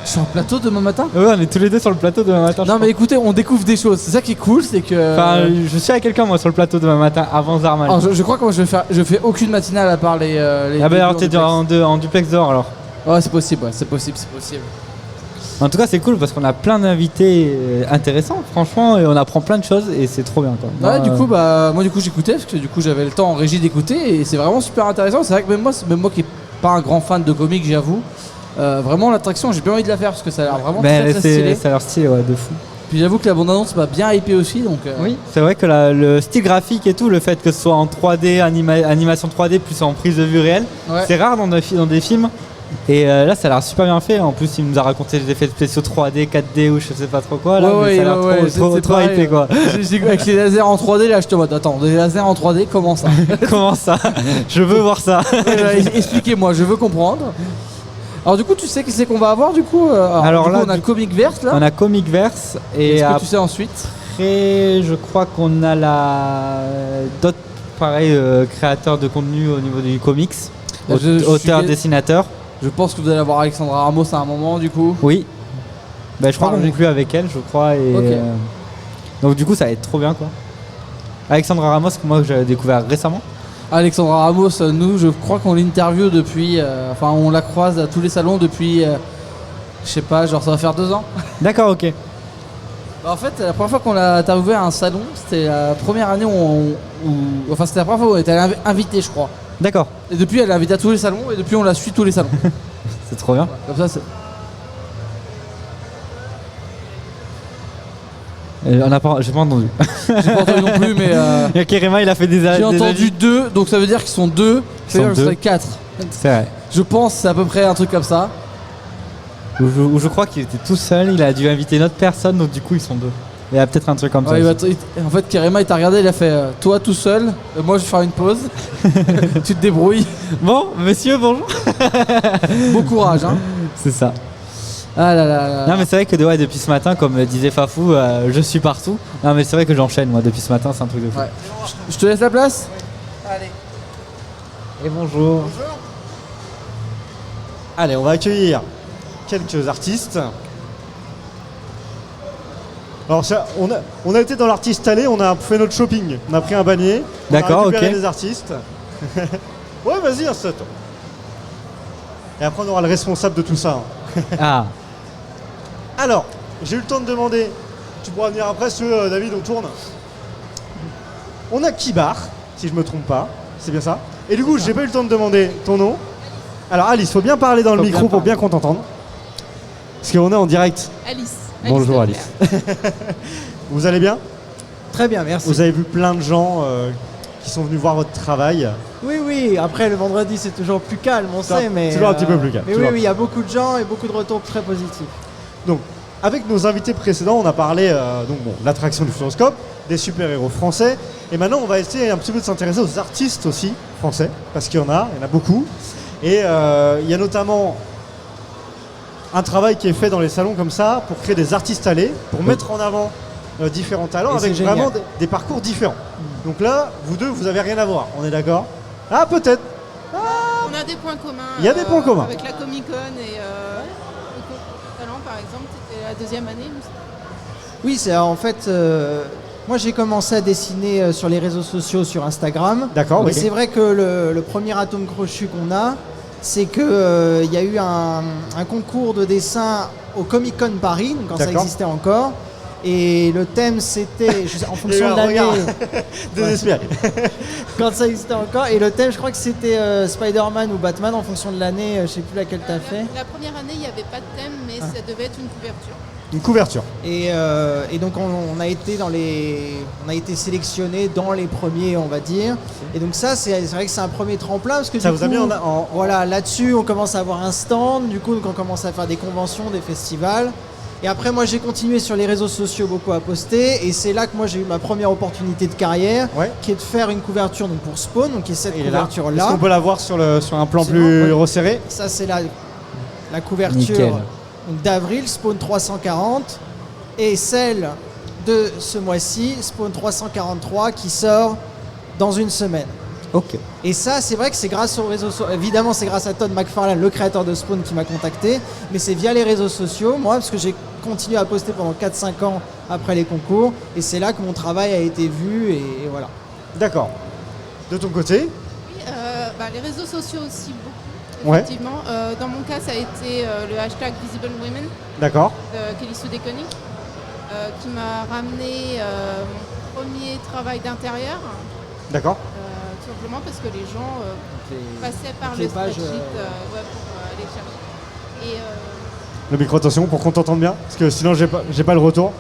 Je suis en plateau demain matin? Ouais, on est tous les deux sur le plateau demain matin. Non, mais écoutez, on découvre des choses. C'est ça qui est cool, c'est que. Enfin, je suis avec quelqu'un moi sur le plateau demain matin avant Zarmal. Alors, je crois que moi je fais aucune matinale à part les. Ah bah alors t'es en duplex d'or alors. Ouais, c'est possible. En tout cas, c'est cool parce qu'on a plein d'invités intéressants, franchement, et on apprend plein de choses et c'est trop bien, quoi. Ouais, du coup, moi, j'écoutais parce que du coup, j'avais le temps en régie d'écouter et c'est vraiment super intéressant. C'est vrai que même moi qui est pas un grand fan de comics, j'avoue, vraiment l'attraction, j'ai bien envie de la faire parce que ça a l'air vraiment très stylé. Ça a l'air stylé, ouais, de fou. Puis j'avoue que la bande-annonce m'a bien hypé aussi, donc. Oui, c'est vrai que le style graphique et tout, le fait que ce soit en 3D, animation 3D plus en prise de vue réelle, c'est rare dans des films. Et là, ça a l'air super bien fait. En plus, il nous a raconté les effets spéciaux 3D, 4D ou je sais pas trop quoi. Là, mais ça a l'air trop hypé, quoi. Avec les lasers en 3D, là, je te mode, attends, des lasers en 3D, comment ça? Comment ça? Je veux voir ça. Expliquez-moi, je veux comprendre. Alors du coup, tu sais qui c'est qu'on va avoir du coup? Alors du coup, on a Comicverse là. On a Comicverse et est-ce que tu sais ensuite? Après, je crois qu'on a d'autres pareils créateurs de contenu au niveau du comics, auteurs, dessinateurs. Je pense que vous allez avoir Alexandra Ramos à un moment du coup. Oui. Je crois qu'on conclut avec elle, je crois. Et, okay. Donc du coup, ça va être trop bien quoi. Alexandra Ramos, que moi j'avais découvert récemment. Alexandra Ramos, nous, je crois qu'on l'interview depuis, on la croise à tous les salons depuis, je sais pas, genre ça va faire 2 ans. D'accord, ok. En fait, la première fois qu'on l'a interviewé à un salon, c'était la première année c'était la première fois où elle était invitée, je crois. D'accord. Et depuis, elle est invitée à tous les salons et depuis, on la suit tous les salons. C'est trop bien. Comme ça, c'est... J'ai pas entendu. J'ai pas entendu non plus, mais. Kerema, il a fait des. J'ai entendu 2, donc ça veut dire qu'ils sont 2. C'est-à-dire que ce serait 4. C'est vrai. Je pense c'est à peu près un truc comme ça. Où je crois qu'il était tout seul, il a dû inviter une autre personne, donc du coup ils sont 2. Il y a peut-être un truc comme ça. En fait, Kerema, il t'a regardé, il a fait toi tout seul, moi je vais faire une pause. Tu te débrouilles. Bon, monsieur, bonjour. Bon courage, hein. C'est ça. Ah là là là. Non mais c'est vrai que depuis ce matin, comme disait Fafou, je suis partout. Non mais c'est vrai que j'enchaîne moi depuis ce matin, c'est un truc de fou. Ouais. Je te laisse la place. Allez. Et bonjour. Allez, on va accueillir quelques artistes. Alors on a été dans l'artiste allée, on a fait notre shopping, on a pris un panier. D'accord, ok. On a récupéré des artistes. Ouais, vas-y, installe-toi. Et après on aura le responsable de tout ça. Ah. Alors, j'ai eu le temps de demander, tu pourras venir après, David, on tourne. On a Kibar, si je me trompe pas, c'est bien ça. Et du coup, j'ai pas eu le temps de demander ton nom. Alors Alice, faut bien parler dans le micro pour bien qu'on t'entende. Parce qu'on est en direct. Alice. Bonjour Alice. Vous allez bien? Très bien, merci. Vous avez vu plein de gens qui sont venus voir votre travail. Oui, après le vendredi c'est toujours plus calme, on sait, mais... Toujours un petit peu plus calme. Mais oui, il y a beaucoup de gens et beaucoup de retours très positifs. Donc, avec nos invités précédents, on a parlé de l'attraction du Futuroscope, des super-héros français, et maintenant on va essayer un petit peu de s'intéresser aux artistes aussi français, parce qu'il y en a beaucoup. Et il y a notamment un travail qui est fait dans les salons comme ça, pour créer des artistes allés, pour mettre en avant différents talents, avec vraiment des parcours différents. Donc là, vous deux, vous avez rien à voir, on est d'accord? Ah, peut-être. On a des points communs. Il y a des points communs. Avec la Comic-Con et le Talent, par exemple, c'était la 2e année. Oui, c'est en fait... moi j'ai commencé à dessiner sur les réseaux sociaux, sur Instagram. D'accord, mais c'est vrai que le premier atome crochu qu'on a, c'est qu'il y a eu un concours de dessin au Comic-Con Paris, donc quand ça existait encore. Et le thème c'était, en fonction de l'année, désespéré. Quand ça existait encore. Et le thème, je crois que c'était Spider-Man ou Batman en fonction de l'année. Je sais plus laquelle t'as fait. La première année, il n'y avait pas de thème, mais ça devait être une couverture. Une couverture. Et donc on a été sélectionné dans les premiers, on va dire. Et donc ça, c'est vrai que c'est un premier tremplin parce que ça du vous a mis voilà, là-dessus, on commence à avoir un stand. Du coup, on commence à faire des conventions, des festivals. Et après, moi, j'ai continué sur les réseaux sociaux beaucoup à poster. Et c'est là que moi, j'ai eu ma première opportunité de carrière, qui est de faire une couverture donc, pour Spawn, donc qui est cette couverture-là. Est-ce qu'on peut la voir sur un plan plus resserré? Ça, c'est la couverture d'avril, Spawn 340. Et celle de ce mois-ci, Spawn 343, qui sort dans une semaine. Ok. Et ça, c'est vrai que c'est grâce aux réseaux sociaux. Évidemment, c'est grâce à Todd McFarlane, le créateur de Spawn, qui m'a contacté. Mais c'est via les réseaux sociaux, moi, parce que j'ai continué à poster pendant 4-5 ans après les concours. Et c'est là que mon travail a été vu. Et voilà. D'accord. De ton côté? Oui, les réseaux sociaux aussi, beaucoup. Effectivement. Dans mon cas, ça a été le hashtag Visible Women. D'accord. De Kelly Sue DeConnick, qui m'a ramené mon premier travail d'intérieur. D'accord. Tout simplement parce que les gens passaient par le spreadsheet pour aller chercher. Et, le micro, attention, pour qu'on t'entende bien, parce que sinon j'ai pas le retour.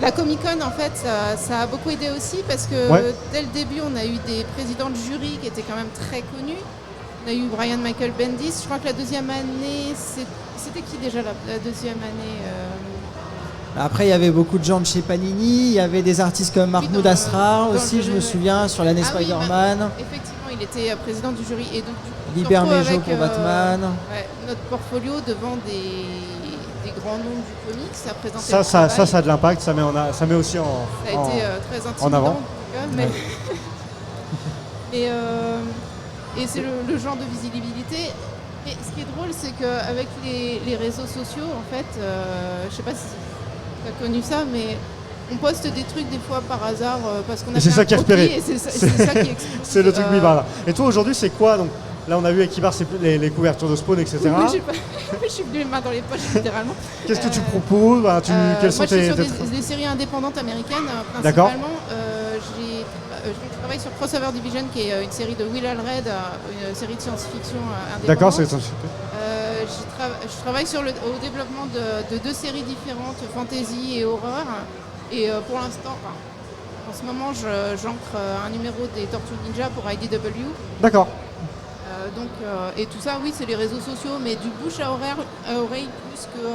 La Comic-Con, en fait, ça a beaucoup aidé aussi parce que dès le début, on a eu des présidents de jury qui étaient quand même très connus. On a eu Brian Michael Bendis. Je crois que la deuxième année, c'était qui déjà la deuxième année Après, il y avait beaucoup de gens de chez Panini. Il y avait des artistes comme Mahmoud Asrar aussi, je me souviens, sur l'année Spider-Man. Effectivement, il était président du jury. Et donc, Liber Mejo pour Batman. Notre portfolio devant des grands noms du comics. Ça présentait ça a de l'impact. Ça met aussi ça a été très intimidant, en avant. En tout cas, mais et c'est le genre de visibilité. Et ce qui est drôle, c'est qu'avec les réseaux sociaux, en fait, je sais pas si tu as connu ça, mais on poste des trucs des fois par hasard parce qu'on a fait un croquis et c'est ça qui explose. C'est le truc bizarre. Et toi aujourd'hui, c'est quoi donc? Là, on a vu avec Ibar les couvertures de Spawn, etc. Je suis venue les mains dans les poches, littéralement. Qu'est-ce que tu proposes? Quelles sont moi, je suis sur des séries indépendantes américaines, principalement. Je travaille sur Crossover Division, qui est une série de Will Allred, une série de science-fiction indépendante. D'accord, c'est science-fiction. Je travaille au développement de 2 séries différentes, fantasy et horreur. Et pour l'instant, en ce moment, j'ancre un numéro des Tortues Ninja pour IDW. D'accord. Et tout ça, oui, c'est les réseaux sociaux, mais du bouche à oreille plus que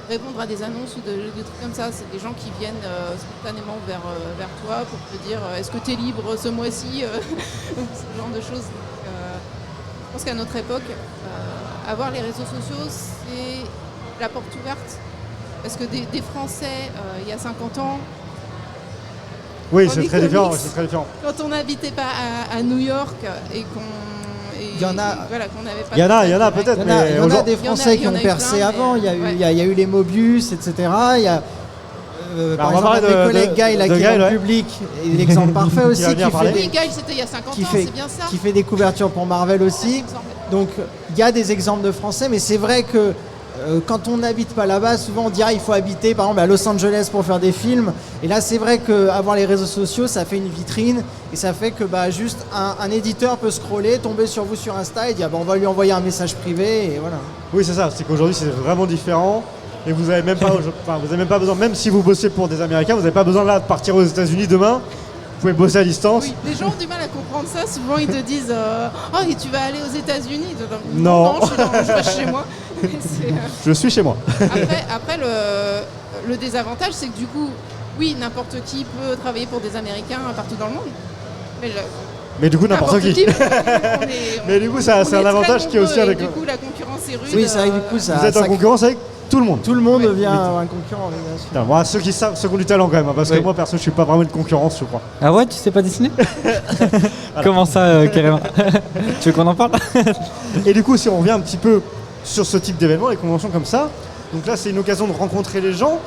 répondre à des annonces ou des trucs comme ça. C'est des gens qui viennent spontanément vers toi pour te dire est-ce que tu es libre ce mois-ci ce genre de choses. Je pense qu'à notre époque, avoir les réseaux sociaux, c'est la porte ouverte. Parce que des Français, il y a 50 ans, oui, c'est très différent. Quand on n'habitait pas à New York et qu'on il y en a, il y en a peut-être, mais il y en a des Français qui ont percé avant. Il y a eu les Mobius, etc. Il y a par exemple mes collègues Guy là, qui est dans le public, et l'exemple parfait aussi, Guy, c'était il y a 50 ans, c'est bien ça. Qui fait des couvertures pour Marvel aussi. Donc il y a des exemples de Français, mais c'est vrai que quand on n'habite pas là-bas, souvent on dirait il faut habiter par exemple à Los Angeles pour faire des films. Et là c'est vrai qu'avoir les réseaux sociaux, ça fait une vitrine et ça fait que juste un éditeur peut scroller, tomber sur vous sur Insta et dire on va lui envoyer un message privé et voilà. Oui, c'est ça, c'est qu'aujourd'hui c'est vraiment différent et vous n'avez même pas besoin, même si vous bossez pour des Américains, vous n'avez pas besoin là de partir aux États-Unis demain. Vous pouvez bosser à distance. Oui, les gens ont du mal à comprendre ça. Souvent, ils te disent oh, et tu vas aller aux États-Unis? Non, je reste chez moi. Je suis chez moi. Après le désavantage, c'est que du coup, oui, n'importe qui peut travailler pour des Américains partout dans le monde. Mais du coup, n'importe qui. Mais du coup, c'est un avantage qui est aussi avec. Du coup, la concurrence est rude. Oui, c'est vrai que du coup, ça. Vous êtes en concurrence avec tout le monde. Tout le monde devient un concurrent, bien sûr. Moi, ceux qui savent, ceux qui ont du talent quand même, parce que moi, perso, je suis pas vraiment une concurrence, je crois. Ah ouais, tu sais pas dessiner? Comment ça, carrément? Tu veux qu'on en parle? Et du coup, si on revient un petit peu sur ce type d'événement, les conventions comme ça, donc là, c'est une occasion de rencontrer les gens.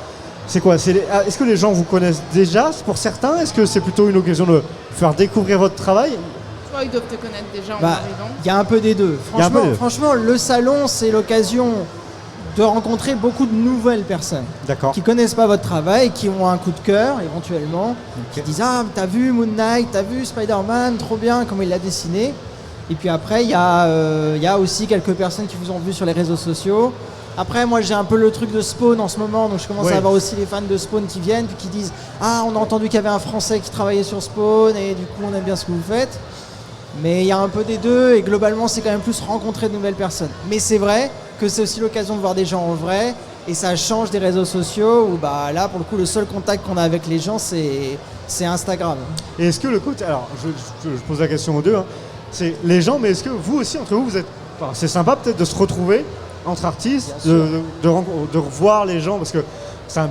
C'est quoi? Est-ce que les gens vous connaissent déjà pour certains? Est-ce que c'est plutôt une occasion de faire découvrir votre travail? Ils doivent te connaître déjà en arrivant. Il y a un peu des deux. Franchement, le salon, c'est l'occasion de rencontrer beaucoup de nouvelles personnes qui connaissent pas votre travail, qui ont un coup de cœur éventuellement, qui disent ah t'as vu Moon Knight, t'as vu Spider-Man, trop bien comment il l'a dessiné. Et puis après il y a aussi quelques personnes qui vous ont vu sur les réseaux sociaux. Après moi j'ai un peu le truc de Spawn en ce moment, donc je commence à avoir aussi les fans de Spawn qui viennent puis qui disent ah on a entendu qu'il y avait un Français qui travaillait sur Spawn et du coup on aime bien ce que vous faites. Mais il y a un peu des deux et globalement c'est quand même plus rencontrer de nouvelles personnes. Mais c'est vrai que c'est aussi l'occasion de voir des gens en vrai et ça change des réseaux sociaux où là pour le coup le seul contact qu'on a avec les gens c'est Instagram. Et est-ce que le côté, alors je pose la question aux deux, c'est les gens, mais est-ce que vous aussi entre vous êtes, c'est sympa peut-être de se retrouver entre artistes, de revoir les gens parce que c'est un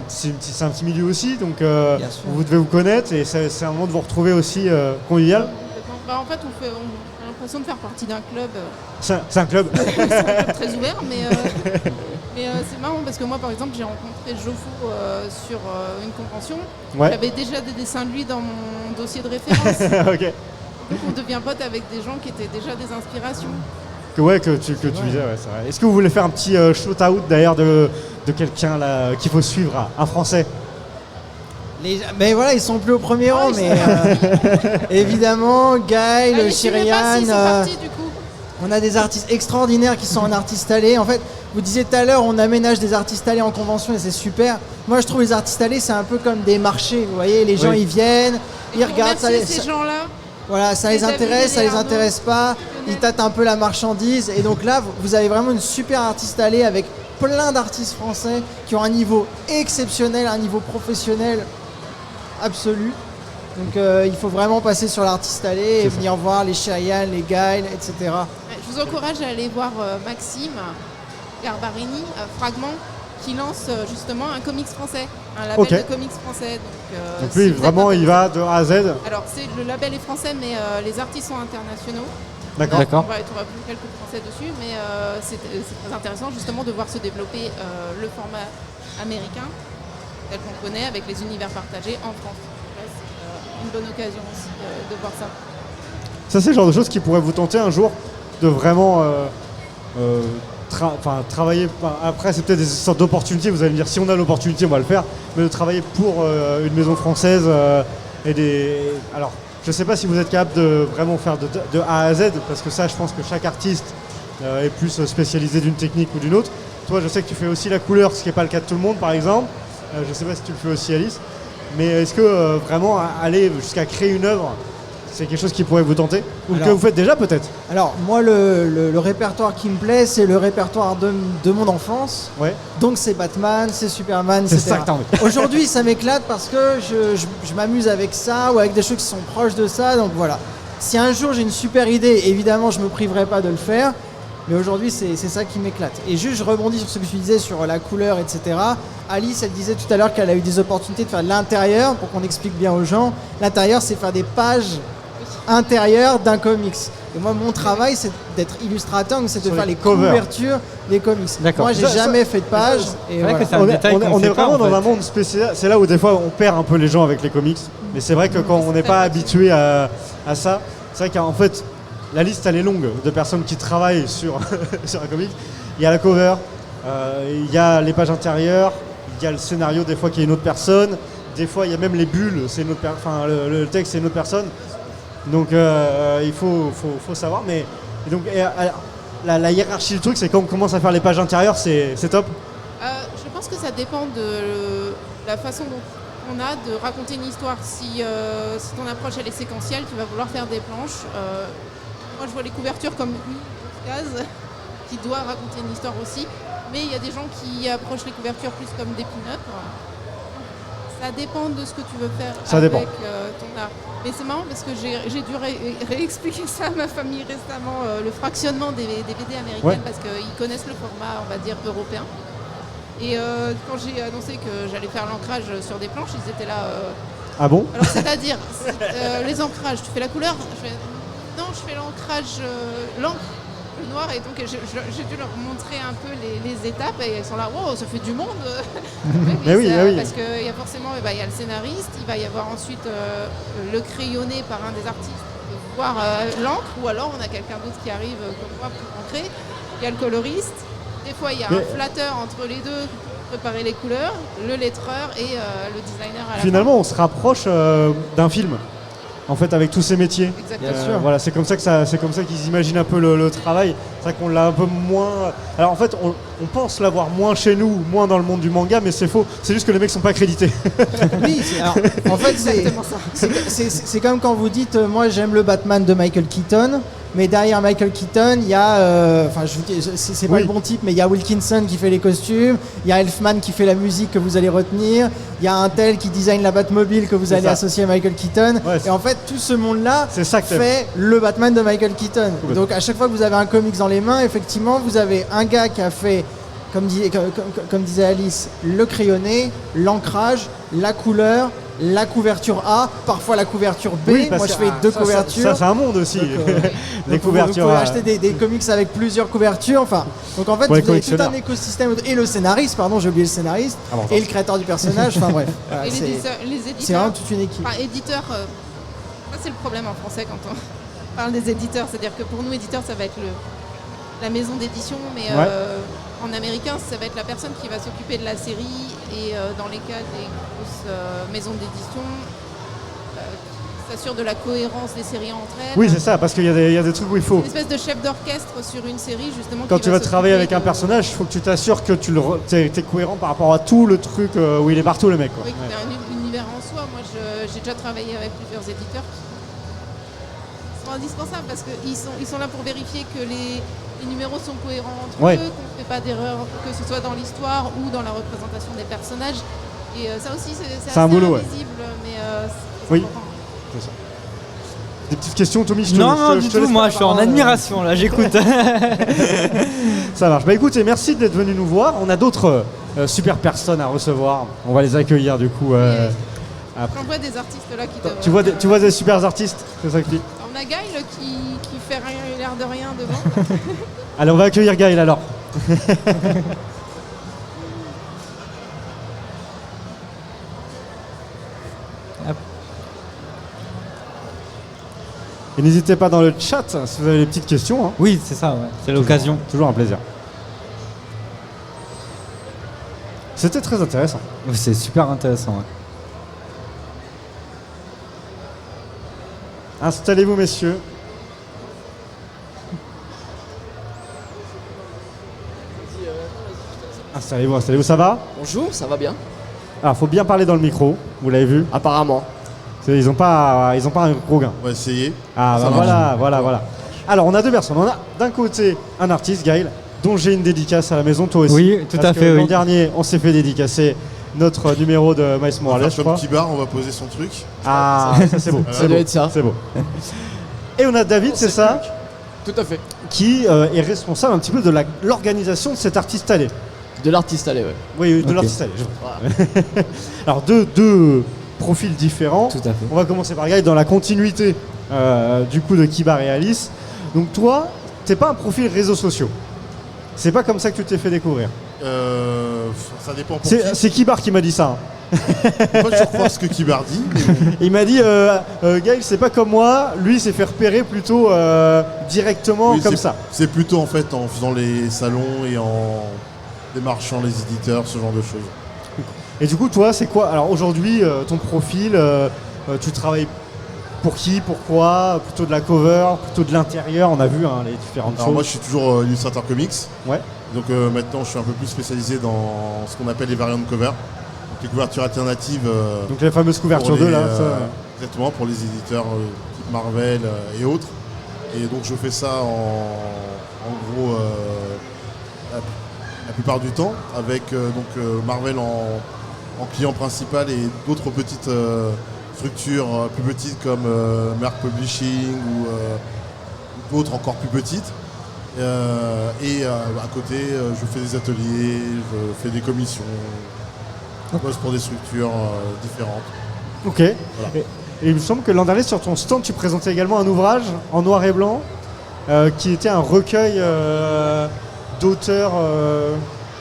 petit milieu aussi donc vous devez vous connaître et c'est un moment de vous retrouver aussi convivial. En fait, on a l'impression de faire partie d'un club. C'est un club. C'est un club très ouvert, mais c'est marrant parce que moi, par exemple, j'ai rencontré Jofu sur une convention. Ouais. J'avais déjà des dessins de lui dans mon dossier de référence. Okay. Donc, on devient pote avec des gens qui étaient déjà des inspirations. Que tu disais, c'est vrai. Est-ce que vous voulez faire un petit shout-out d'ailleurs de quelqu'un là qu'il faut suivre, un Français? Mais voilà, ils sont plus au premier rang, mais évidemment, Guy, le Chirian, on a des artistes extraordinaires qui sont en artistes allés. En fait, vous disiez tout à l'heure, on aménage des artistes allés en convention et c'est super. Moi, je trouve les artistes allés, c'est un peu comme des marchés, vous voyez, les gens ils viennent, ils regardent ça. Ces gens-là. Voilà, ça les intéresse, ça les intéresse pas. Ils tâtent un peu la marchandise. Et donc là, vous avez vraiment une super artiste allée avec plein d'artistes français qui ont un niveau exceptionnel, un niveau professionnel absolu. Donc il faut vraiment passer sur l'artiste allée et venir voir les Cheyenne, les Gaël, etc. Je vous encourage à aller voir Maxime Garbarini, Fragment, qui lance justement un comics français, un label de comics français. Donc lui, vraiment, il va de A à Z. Alors, le label est français, mais les artistes sont internationaux. D'accord. On va trouver quelques français dessus, mais c'est très intéressant justement de voir se développer le format américain, tel qu'on connaît, avec les univers partagés en France. Là, c'est une bonne occasion aussi de voir ça. Ça, c'est le genre de choses qui pourrait vous tenter un jour de vraiment travailler. Après, c'est peut-être des sortes d'opportunités. Vous allez me dire, si on a l'opportunité, on va le faire. Mais de travailler pour une maison française Alors, je ne sais pas si vous êtes capable de vraiment faire de A à Z, parce que ça, je pense que chaque artiste est plus spécialisé d'une technique ou d'une autre. Toi, je sais que tu fais aussi la couleur, ce qui n'est pas le cas de tout le monde, par exemple. Je ne sais pas si tu le fais aussi, Alice. Mais est-ce que vraiment aller jusqu'à créer une œuvre, c'est quelque chose qui pourrait vous tenter? Ou que vous faites déjà peut-être? Alors moi le répertoire qui me plaît, c'est le répertoire de mon enfance. Ouais. Donc c'est Batman, c'est Superman, etc. C'est ça que t'as envie. Aujourd'hui ça m'éclate parce que je m'amuse avec ça ou avec des choses qui sont proches de ça. Donc voilà. Si un jour j'ai une super idée, évidemment je me priverai pas de le faire. Mais aujourd'hui c'est ça qui m'éclate. Et juste je rebondis sur ce que tu disais sur la couleur, etc. Alice elle disait tout à l'heure qu'elle a eu des opportunités de faire de l'intérieur, pour qu'on explique bien aux gens. L'intérieur c'est faire des pages intérieures d'un comics. Et moi mon travail c'est d'être illustrateur, c'est de faire les couvertures des comics. Moi j'ai jamais fait de page. Et voilà. On est vraiment dans un monde spécial. C'est là où des fois on perd un peu les gens avec les comics. Mais c'est vrai que quand on n'est pas habitué à ça, c'est vrai qu'en fait la liste elle est longue de personnes qui travaillent sur, sur un comic. Il y a la cover, il y a les pages intérieures, il y a le scénario des fois qui est une autre personne, des fois il y a même les bulles, c'est une autre le texte c'est une autre personne. Donc il faut savoir. Mais et donc la hiérarchie du truc, c'est quand on commence à faire les pages intérieures, c'est top. Je pense que ça dépend de la façon dont on a de raconter une histoire. Si ton approche elle est séquentielle, tu vas vouloir faire des planches. Moi, je vois les couvertures comme une case qui doit raconter une histoire aussi. Mais il y a des gens qui approchent les couvertures plus comme des pin-up. Ça dépend de ce que tu veux faire avec ton art. Mais c'est marrant parce que j'ai dû réexpliquer ça à ma famille récemment, le fractionnement des BD américaines, parce qu'ils connaissent le format, on va dire, européen. Et quand j'ai annoncé que j'allais faire l'ancrage sur des planches, ils étaient là... Ah bon? Alors c'est-à-dire, les ancrages, tu fais la couleur? Non, je fais l'ancrage, l'encre, le noir, et donc j'ai dû leur montrer un peu les étapes, et ils sont là, wow, ça fait du monde. Oui. Parce qu'il y a forcément, il y a le scénariste, il va y avoir ensuite le crayonné par un des artistes, voir l'encre, ou alors on a quelqu'un d'autre qui arrive comme moi pour ancrer. Il y a le coloriste, des fois il y a un flatteur entre les deux pour préparer les couleurs, le lettreur et le designer à la Finalement, on se rapproche d'un film. En fait, avec tous ces métiers. Exactement. Voilà, c'est comme ça qu'ils imaginent un peu le travail. C'est vrai qu'on l'a un peu moins. Alors en fait, on pense l'avoir moins chez nous, moins dans le monde du manga, mais c'est faux. C'est juste que les mecs sont pas crédités. Oui, en fait, c'est comme quand vous dites, moi j'aime le Batman de Michael Keaton. Mais derrière Michael Keaton, il y a, c'est pas le bon type, mais il y a Wilkinson qui fait les costumes, il y a Elfman qui fait la musique que vous allez retenir, il y a un tel qui design la Batmobile que vous allez associer à Michael Keaton. Ouais, et en fait, tout ce monde-là fait le Batman de Michael Keaton. Donc à chaque fois que vous avez un comics dans les mains, effectivement, vous avez un gars qui a fait, comme disait Alice, le crayonné, l'ancrage, la couleur, la couverture A, parfois la couverture B. Moi je fais deux couvertures. Ça c'est un monde aussi. Les couvertures. Vous pouvez acheter des comics avec plusieurs couvertures. Enfin, donc en fait vous avez tout un écosystème. Et le scénariste, pardon, j'ai oublié le scénariste. Et le créateur du personnage. Enfin bref. Et les éditeurs. C'est vraiment toute une équipe. Enfin, éditeurs, ça c'est le problème en français quand on parle des éditeurs. C'est-à-dire que pour nous éditeurs ça va être la maison d'édition, mais en américain ça va être la personne qui va s'occuper de la série, et dans les cas des grosses maisons d'édition s'assure de la cohérence des séries entre elles. Oui, c'est ça, parce qu'il y a des trucs où il faut... Une espèce de chef d'orchestre sur une série, justement. Quand tu vas travailler avec un personnage, il faut que tu t'assures que tu es cohérent par rapport à tout le truc où il est partout, le mec. Quoi. Oui, un univers en soi. Moi, j'ai déjà travaillé avec plusieurs éditeurs sont indispensables parce qu'ils sont là pour vérifier que les numéros sont cohérents entre Ouais. eux, qu'on ne fait pas d'erreur, que ce soit dans l'histoire ou dans la représentation des personnages. Et ça aussi, c'est assez un boulot, ouais. invisible, mais c'est Oui. important. C'est ça. Des petites questions, Tommy, je te Non, je non, te- du je te tout, laisse moi la je suis en parole. admiration là, j'écoute. Ça marche. Bah écoutez, merci d'être venu nous voir. On a d'autres super personnes à recevoir. On va les accueillir du coup. Après. On voit des artistes là qui Tu vois des super artistes, c'est ça que tu dis. On a Gaël qui fait l'air de rien devant. Allez, on va accueillir Gaël alors. Et n'hésitez pas dans le chat si vous avez des petites questions. Hein. Oui, c'est ça, ouais. C'est l'occasion. Toujours un plaisir. C'était très intéressant. Oui, c'est super intéressant. Ouais. Installez-vous, messieurs. Installez-vous, ça va? Bonjour, ça va bien? Alors, faut bien parler dans le micro, vous l'avez vu? Apparemment. Ils ont pas un gros gain. On va essayer. Ah, bah voilà. Alors, on a deux personnes. On a d'un côté un artiste, Gaël, dont j'ai une dédicace à la maison, toi aussi. Oui, tout à fait, L'an oui. dernier, on s'est fait dédicacer notre numéro de Miles On va Morales, je faire comme crois. Kibar, on va poser son truc. Ah, ça c'est beau. Ça doit être ça. C'est beau. Et on a David, c'est ça, Tout à fait. qui est responsable un petit peu de l'organisation de cet artiste allé. De l'artiste allé, ouais. Oui, de Ok. l'artiste allé. Alors, deux profils différents. Tout à fait. On va commencer par Gaël dans la continuité du coup de Kibar et Alice. Donc toi, t'es pas un profil réseaux sociaux. C'est pas comme ça que tu t'es fait découvrir. Ça dépend pour qui. C'est Kibar qui m'a dit ça. Hein. Moi, je crois ce que Kibar dit. Mais bon. Il m'a dit, Gaël, c'est pas comme moi. Lui, il s'est fait repérer plutôt directement Oui, comme c'est- ça. C'est plutôt en fait en faisant les salons et en démarchant les éditeurs, ce genre de choses. Et du coup, toi, c'est quoi? Alors aujourd'hui, ton profil, tu travailles pour qui? Pourquoi? Plutôt de la cover, plutôt de l'intérieur? On a vu hein, les différentes Alors choses. moi, je suis toujours illustrateur comics. Ouais. Donc maintenant, je suis un peu plus spécialisé dans ce qu'on appelle les variantes cover. Donc les couvertures alternatives. Donc la fameuse couverture pour 2 les, là. Exactement, pour les éditeurs type Marvel et autres. Et donc je fais ça en gros la plupart du temps avec Marvel en client principal et d'autres petites structures plus petites comme Merck Publishing ou d'autres encore plus petites. À côté, je fais des ateliers, je fais des commissions, je bosse pour des structures différentes. Ok. Et il me semble que l'an dernier, sur ton stand, tu présentais également un ouvrage en noir et blanc qui était un recueil d'auteurs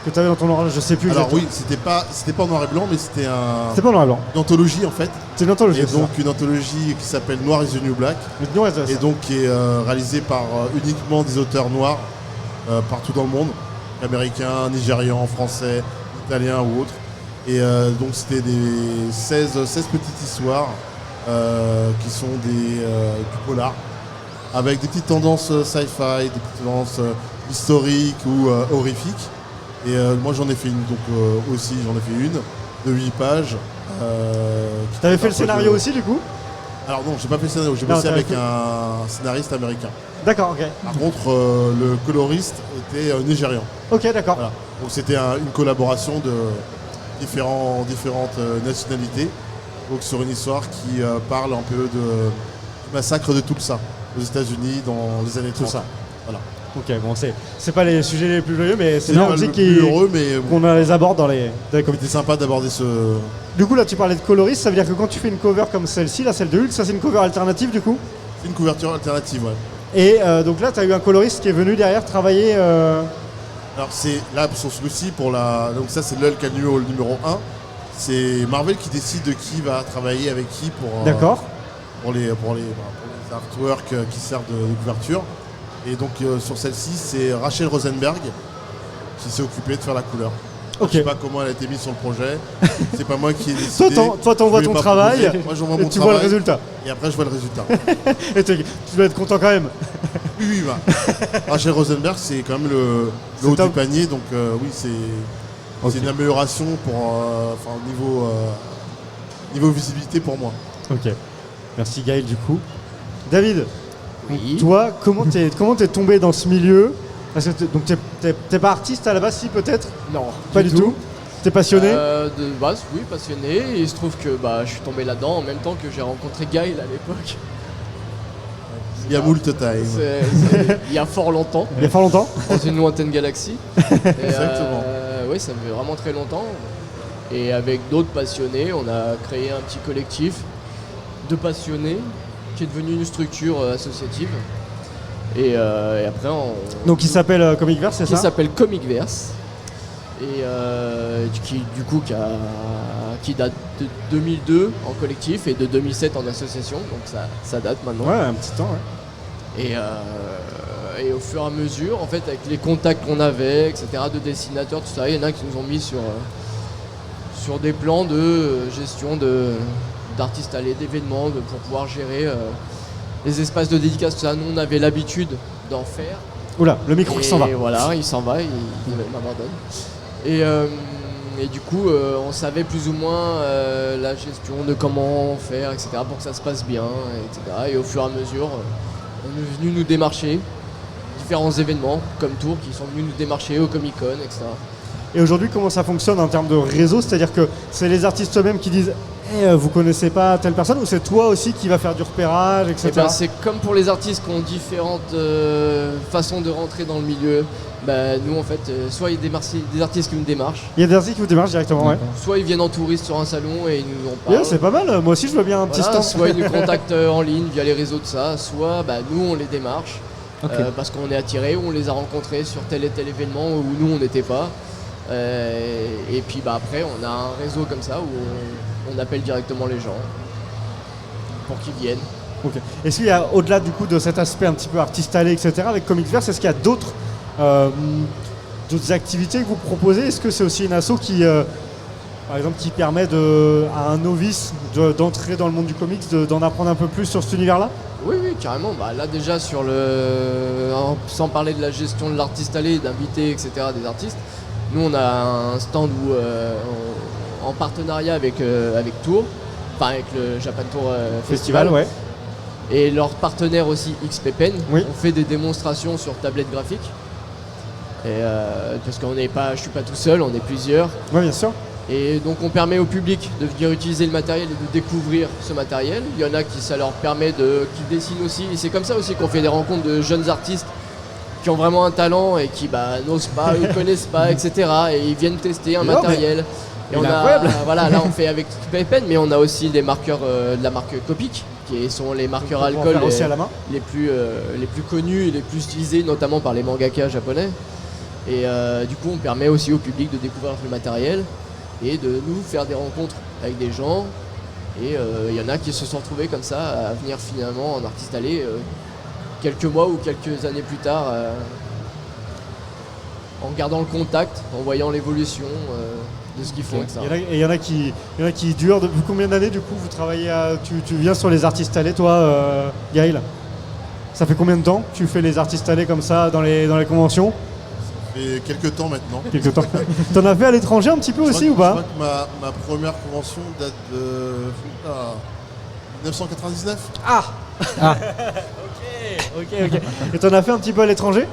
que tu avais dans ton ouvrage, je sais plus Alors exactement. oui, c'était pas en noir et blanc, mais c'était C'était pas en noir et blanc. une anthologie en fait. C'est une anthologie. Et c'est donc ça. une anthologie qui s'appelle Noir is the New Black. Le nom reste Et ça. donc qui est réalisée par uniquement des auteurs noirs partout dans le monde, américains, nigérians, français, italiens ou autres. Et donc c'était des 16 petites histoires qui sont du polar, avec des petites tendances sci-fi, des petites tendances historiques ou horrifiques. Et moi j'en ai fait une, donc aussi j'en ai fait une de 8 pages. T'avais fait le scénario aussi du coup? Alors non, j'ai pas fait le scénario, j'ai Non, bossé t'avais avec fait- un scénariste américain. D'accord, ok. Par contre, le coloriste était nigérian. Ok, d'accord. Voilà. Donc c'était une collaboration de différentes nationalités. Donc sur une histoire qui parle un peu du massacre de Tulsa aux États-Unis dans les années 30. ça. Voilà. Ok, bon, c'est pas les sujets les plus joyeux, mais c'est C'est bien pas aussi le plus heureux, mais qu'on les aborde dans les comités. c'était sympa d'aborder ce. Du coup, là, tu parlais de coloriste, ça veut dire que quand tu fais une cover comme celle-ci, là, celle de Hulk, ça c'est une cover alternative du coup? C'est une couverture alternative, ouais. Et donc là, tu as eu un coloriste qui est venu derrière travailler. Alors c'est là sur celui-ci pour la. Donc ça c'est le numéro 1. C'est Marvel qui décide de qui va travailler avec qui D'accord. pour les artworks qui servent de couverture. Et donc sur celle-ci, c'est Rachel Rosenberg qui s'est occupée de faire la couleur. Ok. Je sais pas comment elle a été mise sur le projet. C'est pas moi qui ai décidé. Toi, t'envoies Je ton lui ai pas travail proposé. Moi, j'envoie et mon tu vois le travail. résultat. Et après, je vois le résultat. Et tu dois être content quand même. Oui, bah. Rachel Rosenberg, c'est quand même le haut top. du panier. Donc oui, c'est Ok. une amélioration pour niveau visibilité pour moi. Ok. Merci Gaël du coup. David, Donc, toi, comment t'es tombé dans ce milieu? Parce que t'es pas artiste à la base, si peut-être? Non. Pas du tout. T'es passionné? De base, oui, passionné. Et il se trouve que je suis tombé là-dedans en même temps que j'ai rencontré Gaël à l'époque. Il y a moult time. Il y a fort longtemps. Il y a fort longtemps? Dans une lointaine galaxie. Exactement. Oui, ça fait vraiment très longtemps. Et avec d'autres passionnés, on a créé un petit collectif de passionnés qui est devenu une structure associative. Et après, Donc il s'appelle Comicverse, c'est ça? Qui s'appelle Comicverse. Et qui date de 2002 en collectif et de 2007 en association, donc ça date maintenant. Ouais, un petit temps, ouais. Et au fur et à mesure, en fait, avec les contacts qu'on avait, etc., de dessinateurs, tout ça, il y en a qui nous ont mis sur des plans de gestion d'artistes allés, d'événements, pour pouvoir gérer les espaces de dédicace, tout ça. Nous, on avait l'habitude d'en faire. Oula, le micro qui s'en va. Et voilà, il s'en va, il m'abandonne. Et du coup, on savait plus ou moins la gestion de comment faire, etc., pour que ça se passe bien, etc. Et au fur et à mesure, on est venu nous démarcher, différents événements comme Tours qui sont venus nous démarcher au Comic-Con, etc. Et aujourd'hui, comment ça fonctionne en termes de réseau? C'est-à-dire que c'est les artistes eux-mêmes qui disent vous connaissez pas telle personne, ou c'est toi aussi qui va faire du repérage, etc. C'est comme pour les artistes qui ont différentes façons de rentrer dans le milieu. Nous, en fait, soit il y a des artistes qui nous démarchent. Il y a des artistes qui vous démarchent directement, ouais. Soit ils viennent en touriste sur un salon et ils nous en parlent. Yeah, c'est pas mal, moi aussi je veux bien un petit stand. Soit ils nous contactent en ligne via les réseaux de ça, soit nous on les démarche parce qu'on est attirés ou on les a rencontrés sur tel et tel événement où nous on n'était pas. Et puis après on a un réseau comme ça où on appelle directement les gens pour qu'ils viennent. Okay. Est-ce qu'il y a, au-delà du coup de cet aspect un petit peu artiste allé, etc., avec Comicverse, est-ce qu'il y a d'autres activités que vous proposez? Est-ce que c'est aussi une asso qui, par exemple, qui permet à un novice d'entrer dans le monde du comics, d'en apprendre un peu plus sur cet univers-là? Oui, carrément. Là déjà sans parler de la gestion de l'artiste allé, d'inviter, etc., des artistes, nous on a un stand en partenariat avec Tours, enfin avec le Japan Tour Festival, ouais. Et leur partenaire aussi XPPen, oui. On fait des démonstrations sur tablette graphique. Parce je suis pas tout seul, on est plusieurs. Oui, bien sûr. Et donc on permet au public de venir utiliser le matériel et de découvrir ce matériel. Il y en a qui ça leur permet qui dessinent aussi. Et c'est comme ça aussi qu'on fait des rencontres de jeunes artistes qui ont vraiment un talent et qui n'osent pas, ils connaissent pas, etc. Et ils viennent tester un matériel. Et on a, là on fait avec XPPen, mais on a aussi des marqueurs de la marque Copic, qui sont les marqueurs alcool aussi à la main. les plus connus et les plus utilisés, notamment par les mangaka japonais. Et du coup, on permet aussi au public de découvrir le matériel et de nous faire des rencontres avec des gens. Et il y en a qui se sont retrouvés comme ça à venir finalement en artiste allé quelques mois ou quelques années plus tard, en gardant le contact, en voyant l'évolution de ce qu'ils font avec ça. Et il y en a qui durent. Depuis combien d'années du coup vous travaillez tu viens sur les artistes allés, toi, Gaël? Ça fait combien de temps que tu fais les artistes allés comme ça dans les conventions? Et quelques temps maintenant. Quelques temps. T'en as fait à l'étranger un petit peu aussi ou pas? Je crois que ma première convention date de 1999. Ah. Ok. Et t'en as fait un petit peu à l'étranger?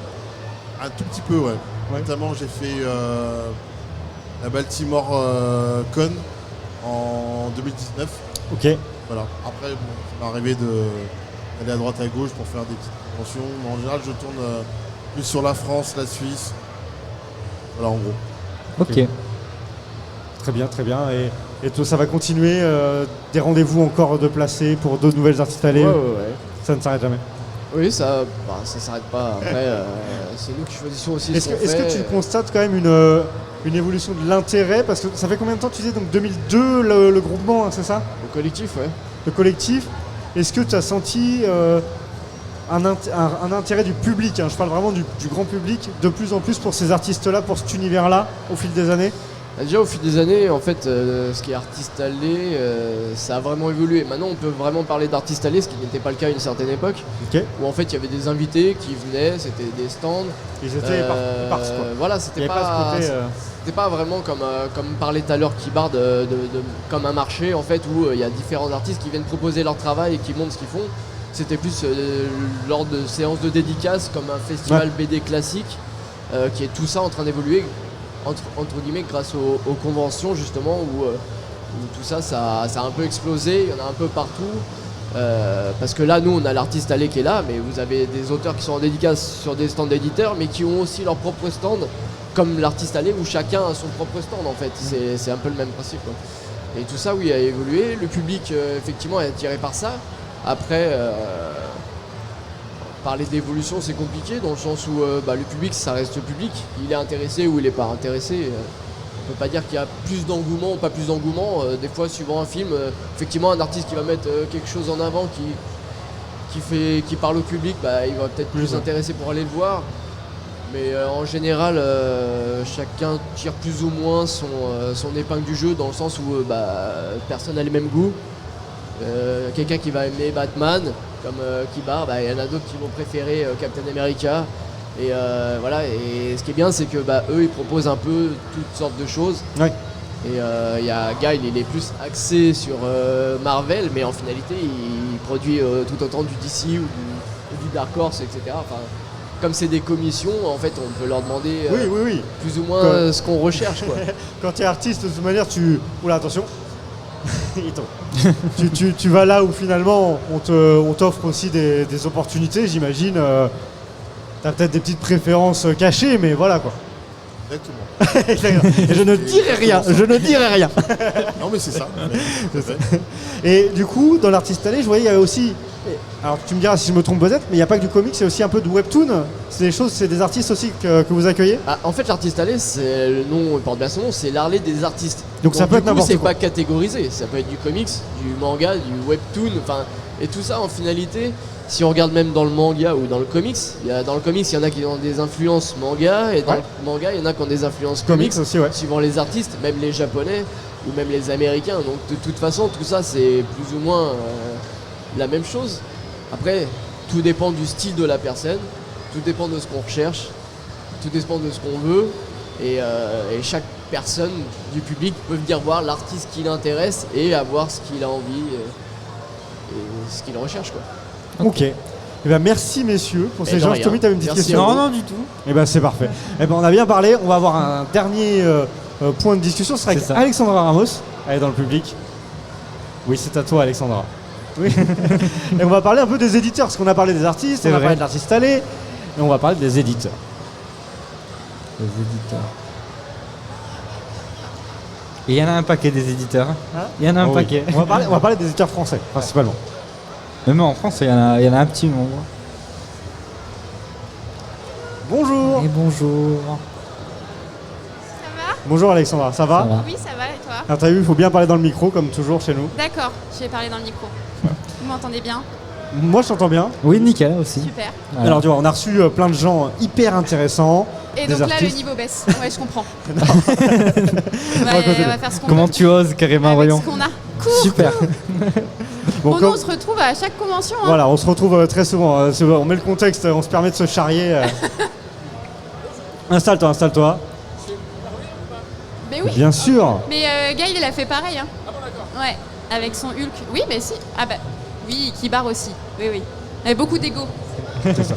Un tout petit peu, ouais. Notamment j'ai fait la Baltimore Con en 2019. Ok. Voilà. Après, ça m'est arrivé d'aller à droite à gauche pour faire des petites conventions. Mais en général, je tourne plus sur la France, la Suisse. Voilà, en gros. Ok. Très bien. Et tout ça va continuer, des rendez-vous encore de placer pour d'autres nouvelles artistes allées? Ouais. Ça ne s'arrête jamais. Oui, ça s'arrête pas. Après, c'est nous qui choisissons aussi Est-ce que tu constates quand même une évolution de l'intérêt? Parce que ça fait combien de temps tu disais? Donc 2002, le groupement, hein, c'est ça? Le collectif, ouais. Le collectif. Est-ce que tu as senti un intérêt du public, hein, je parle vraiment du grand public, de plus en plus pour ces artistes-là, pour cet univers-là, au fil des années? Déjà au fil des années, en fait, ce qui est artiste allé, ça a vraiment évolué. Maintenant, on peut vraiment parler d'artiste allé, ce qui n'était pas le cas à une certaine époque. Okay. Où en fait, il y avait des invités qui venaient, c'était des stands. Ils étaient éparses, quoi. Voilà, c'était pas vraiment comme parlait tout à l'heure Kibar, comme un marché en fait où il y a différents artistes qui viennent proposer leur travail et qui montrent ce qu'ils font. C'était plus lors de séances de dédicaces comme un festival BD classique qui est tout ça en train d'évoluer entre guillemets grâce aux conventions justement où tout ça a un peu explosé, il y en a un peu partout. Parce que là, nous, on a l'artiste allé qui est là, mais vous avez des auteurs qui sont en dédicace sur des stands d'éditeurs, mais qui ont aussi leur propre stand, comme l'artiste allé, où chacun a son propre stand en fait. C'est un peu le même principe, quoi. Et tout ça, oui, a évolué. Le public, effectivement, est attiré par ça. Après, parler d'évolution, c'est compliqué, dans le sens où le public, ça reste le public. Il est intéressé ou il n'est pas intéressé. On peut pas dire qu'il y a plus d'engouement ou pas plus d'engouement. Des fois, suivant un film, effectivement, un artiste qui va mettre quelque chose en avant, qui parle au public, il va peut-être plus s'intéresser pour aller le voir. Mais en général, chacun tire plus ou moins son épingle du jeu, dans le sens où personne n'a les mêmes goûts. Quelqu'un qui va aimer Batman, comme Kibar, il y en a d'autres qui vont préférer Captain America. Et voilà, et ce qui est bien, c'est que eux ils proposent un peu toutes sortes de choses. Ouais. Et il y a Guy, il est plus axé sur Marvel, mais en finalité il produit tout autant du DC ou du Dark Horse, etc. Enfin, comme c'est des commissions, en fait on peut leur demander plus ou moins ce qu'on recherche, quoi. Quand tu es artiste, de toute manière, Oula, attention. tu vas là où finalement on t'offre aussi des opportunités, j'imagine. T'as peut-être des petites préférences cachées, mais voilà quoi. Exactement. Je ne dirai rien. Non mais c'est ça. Et du coup, dans l'artiste allé, je voyais il y avait aussi. Alors tu me diras si je me trompe peut-être, mais il n'y a pas que du comics, c'est aussi un peu de webtoon. C'est des artistes aussi que vous accueillez. En fait, l'artiste allé, c'est le nom, il porte bien son nom, c'est l'Harley des artistes. Donc ça peut être n'importe quoi. C'est pas catégorisé, ça peut être du comics, du manga, du webtoon, et tout ça en finalité. Si on regarde même dans le manga ou dans le comics, il y en a qui ont des influences manga, et dans le manga, il y en a qui ont des influences comics aussi, suivant les artistes, même les japonais ou même les américains. Donc de toute façon, tout ça c'est plus ou moins la même chose. Après, tout dépend du style de la personne, tout dépend de ce qu'on recherche, tout dépend de ce qu'on veut, et chaque personne du public peut venir voir l'artiste qui l'intéresse et avoir ce qu'il a envie et ce qu'il recherche, quoi. Ok. Merci messieurs pour ces échanges. Tommy, tu avais une petite question? Non, du tout. C'est parfait. On a bien parlé. On va avoir un dernier point de discussion. Ce sera avec Alexandra Ramos. Elle est dans le public. Oui, c'est à toi, Alexandra. Oui. Et on va parler un peu des éditeurs, parce qu'on a parlé des artistes, on a parlé de l'artiste allé, et on va parler des éditeurs. Les éditeurs. Et il y en a un paquet des éditeurs. Il y en a un paquet. On va parler des éditeurs français, principalement. Même en France, il y en a un petit nombre. Bonjour. Et bonjour. Ça va? Bonjour Alexandra, ça va? Oui, ça va, et toi? Alors t'as vu, il faut bien parler dans le micro, comme toujours chez nous. D'accord, je vais parler dans le micro. Vous m'entendez bien? Moi je t'entends bien. Oui, nickel aussi. Super. Voilà. Alors tu vois, on a reçu plein de gens hyper intéressants. Et donc là, le niveau baisse. Ouais, je comprends. Non. On va faire ce qu'on Comment peut. tu oses, carrément, Avec voyons. ce qu'on a. Cours. Super. Bon, Nous, on se retrouve à chaque convention. Hein. Voilà, on se retrouve très souvent. On met le contexte, on se permet de se charrier. Installe-toi. Mais oui. Bien sûr. Mais Gaël, il a fait pareil. Hein. Ah bon, d'accord. Ouais, avec son Hulk. Oui, mais si. Ah bah, oui, Kibar aussi. Oui. Il y a beaucoup d'ego. C'est ça.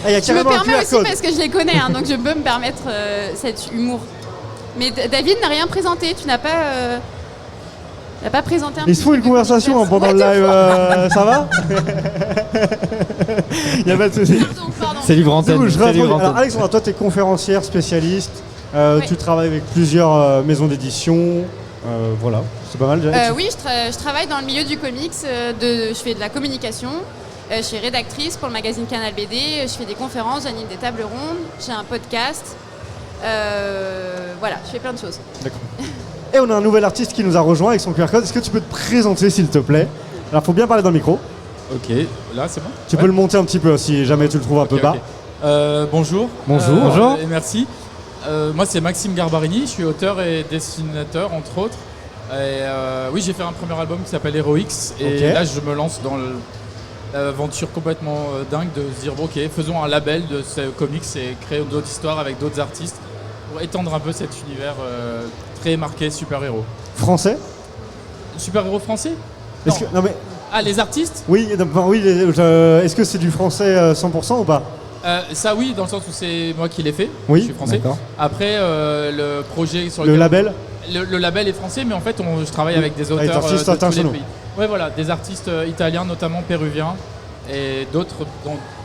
Je me permets aussi parce que je les connais, hein, donc je peux me permettre cet humour. Mais David n'a rien présenté. Tu n'as pas... Il n'a pas présenté un Il se fout une conversation pendant le live, ça va? Il n'y a pas de souci. Pardon. C'est libre antenne. Alors Alexandra, toi tu es conférencière, spécialiste, tu travailles avec plusieurs maisons d'édition, voilà, c'est pas mal déjà. Oui, je travaille dans le milieu du comics, je fais de la communication, je suis rédactrice pour le magazine Canal BD, je fais des conférences, j'anime des tables rondes, j'ai un podcast, voilà, je fais plein de choses. D'accord. Et on a un nouvel artiste qui nous a rejoint avec son QR code. Est-ce que tu peux te présenter s'il te plaît? Alors faut bien parler dans le micro. Ok, là c'est bon. Tu peux le monter un petit peu si jamais tu le trouves un peu bas. Bonjour. Bonjour. Et merci. Moi c'est Maxime Garbarini, je suis auteur et dessinateur entre autres. Et oui, j'ai fait un premier album qui s'appelle Heroics. Et là je me lance dans l'aventure complètement dingue de se dire bon, ok, faisons un label de ce comics et créer d'autres histoires avec d'autres artistes pour étendre un peu cet univers très marqué super-héros. Français? Super-héros français? Non mais Ah, les artistes? Oui, est-ce que c'est du français 100% ou pas? Ça oui, dans le sens où c'est moi qui l'ai fait, oui, je suis français. D'accord. Après, le projet sur le label le label est français, mais en fait, je travaille avec des auteurs artistes de tous les internationaux. pays. Ouais, voilà, des artistes italiens, notamment péruviens, et d'autres